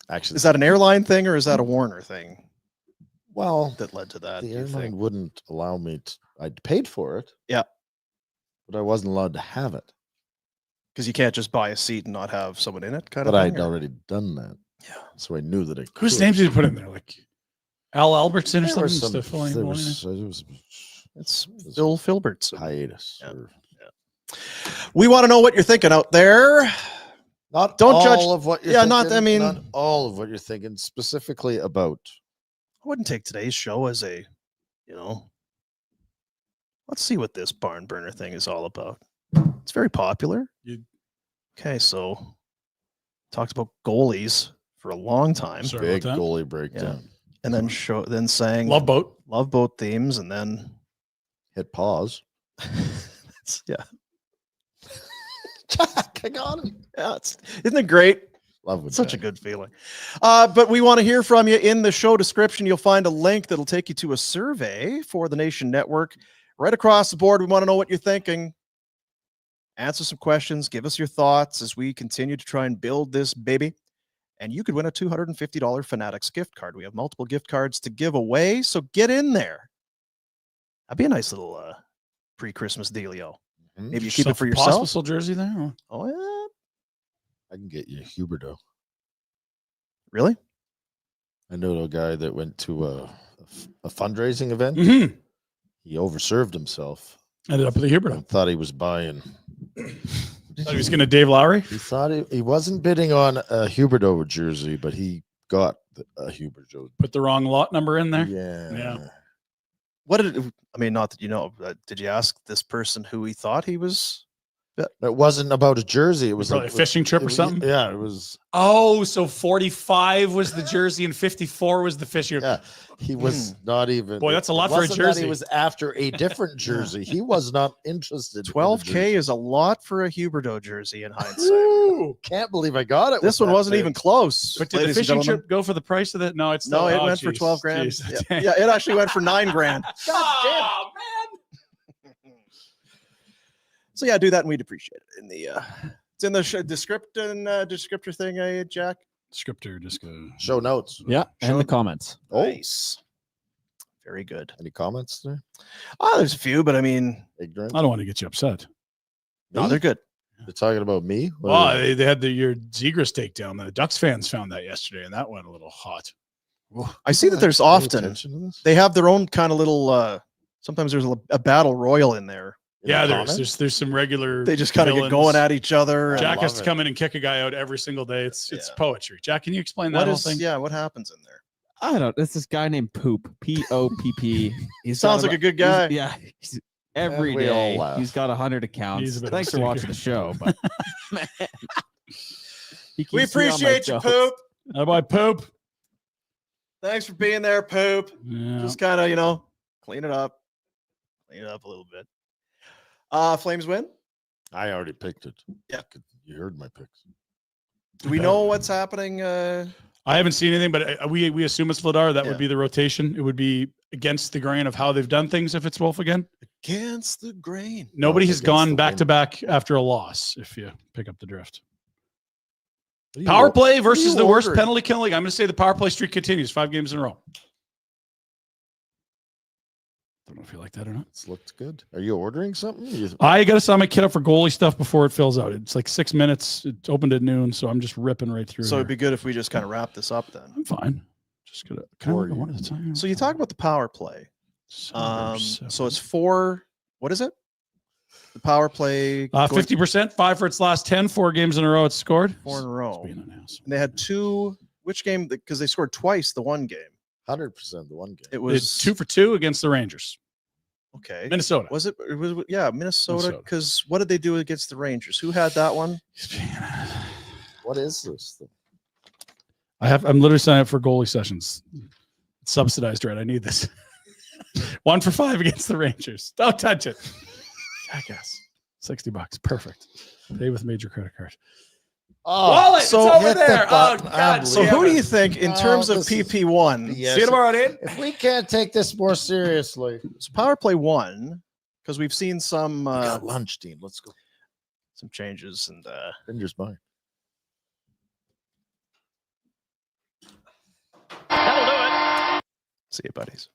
Actually, is that an airline thing or is that a Warner thing? Well, that led to that. The airline wouldn't allow me to. I'd paid for it. Yeah, but I wasn't allowed to have it because you can't just buy a seat and not have someone in it. But I'd already done that. Yeah, so I knew that I. Whose names did you put in there? Like Al Albertson or something? It's Bill Filbert's hiatus. Yeah. We want to know what you're thinking out there. Don't judge all of what you're thinking. not all of what you're thinking, specifically about. I wouldn't take today's show as a, let's see what this barn burner thing is all about. It's very popular. Okay, so talked about goalies for a long time. Big goalie breakdown. And then sang Love Boat themes, and then hit pause. Yeah. Jack, I got it. Yeah, isn't it great? Love it. Such a good feeling. But we want to hear from you. In the show description, you'll find a link that'll take you to a survey for the Nation Network. Right across the board, we want to know what you're thinking. Answer some questions. Give us your thoughts as we continue to try and build this baby. And you could win a $250 Fanatics gift card. We have multiple gift cards to give away, so get in there. That'd be a nice little pre-Christmas dealio. Maybe you keep it for yourself. Hospital jersey there. Or? Oh yeah, I can get you Huberto. Really? I know a guy that went to a fundraising event. Mm-hmm. He overserved himself. Ended up with a Huberto. Thought he was buying. Thought he was going to Dave Lowry. He thought he wasn't bidding on a Huberto jersey, but he got a Huberto. Put the wrong lot number in there. Yeah. What did I mean? Not that you know. Did you ask this person who he thought he was? It wasn't about a jersey. It was probably a fishing trip or something. Yeah, it was. Oh, so 45 was the jersey and 54 was the fishing. Yeah, he was not even. Boy, that's a lot for a wasn't that jersey. He was after a different jersey. He was not interested. $12K is a lot for a Huberto jersey in hindsight. Ooh, can't believe I got it. This one wasn't even close. But did the fishing trip go for the price of that? No, it's no. It oh, went geez, for 12 grand. geez. Yeah, it actually went for $9 grand. Oh man. So yeah, do that and we'd appreciate it. In the it's in the descriptor thing, Jack. Descriptor, just go. Show notes. Yeah, and the comments. Nice. Very good. Any comments there? Oh, there's a few, but I mean, ignorant. I don't want to get you upset. No, they're good. They're talking about me. Oh, they had your Zegras takedown. The Ducks fans found that yesterday, and that went a little hot. I see that there's often they have their own kind of little. Sometimes there's a battle royal in there. Yeah, there's some regular. They just kind of get going at each other. Jack has to come in and kick a guy out every single day. It's poetry. Jack, can you explain that whole thing? Yeah, what happens in there? I don't. It's this guy named Poop. P-O-P-P. He sounds like a good guy. He's every day. He's got 100 accounts. Thanks for watching the show. But man, we appreciate you, Poop. How about Poop? Thanks for being there, Poop. Yeah. Just kind of clean it up a little bit. Flames win. I already picked it. Yeah, you heard my picks. Do we know what's happening? I haven't seen anything, but we assume it's Vladar. That would be the rotation. It would be against the grain of how they've done things if it's Wolf again. Against the grain. Nobody has gone back to back after a loss, if you pick up the drift. Power play versus the worst penalty killing. I'm going to say the power play streak continues 5 games in a row. Don't know if you like that or not. It's looked good. Are you ordering something? I got to sign my kid up for goalie stuff before it fills out. It's like 6 minutes. It's opened at noon, so I'm just ripping right through. So it'd be good if we just kind of wrap this up then. I'm fine. Just gonna kind of one at a time. So you talk about the power play. So it's 4. What is it? The power play. 50%, 5 for its last 10. 4 games in a row it's scored. 4 in a row. And they had 2. Which game? Because they scored twice the one game. 100% the one game. It was 2 for 2 against the Rangers. Okay. Minnesota. Was it? It was Minnesota. Because what did they do against the Rangers? Who had that one? What is this thing? I'm literally signing up for goalie sessions. It's subsidized, right? I need this. 1 for 5 against the Rangers. Don't touch it. Jackass. $60. Perfect. Pay with major credit card. Oh, Wallet, so it's over there. Oh, God. So who do you think in terms of PP1? Yes. See you tomorrow, dude. If we can't take this more seriously. So power play 1, because we've seen some got lunch, Dean. Let's go. Some changes and Pinder's mine. That'll do it. See you, buddies.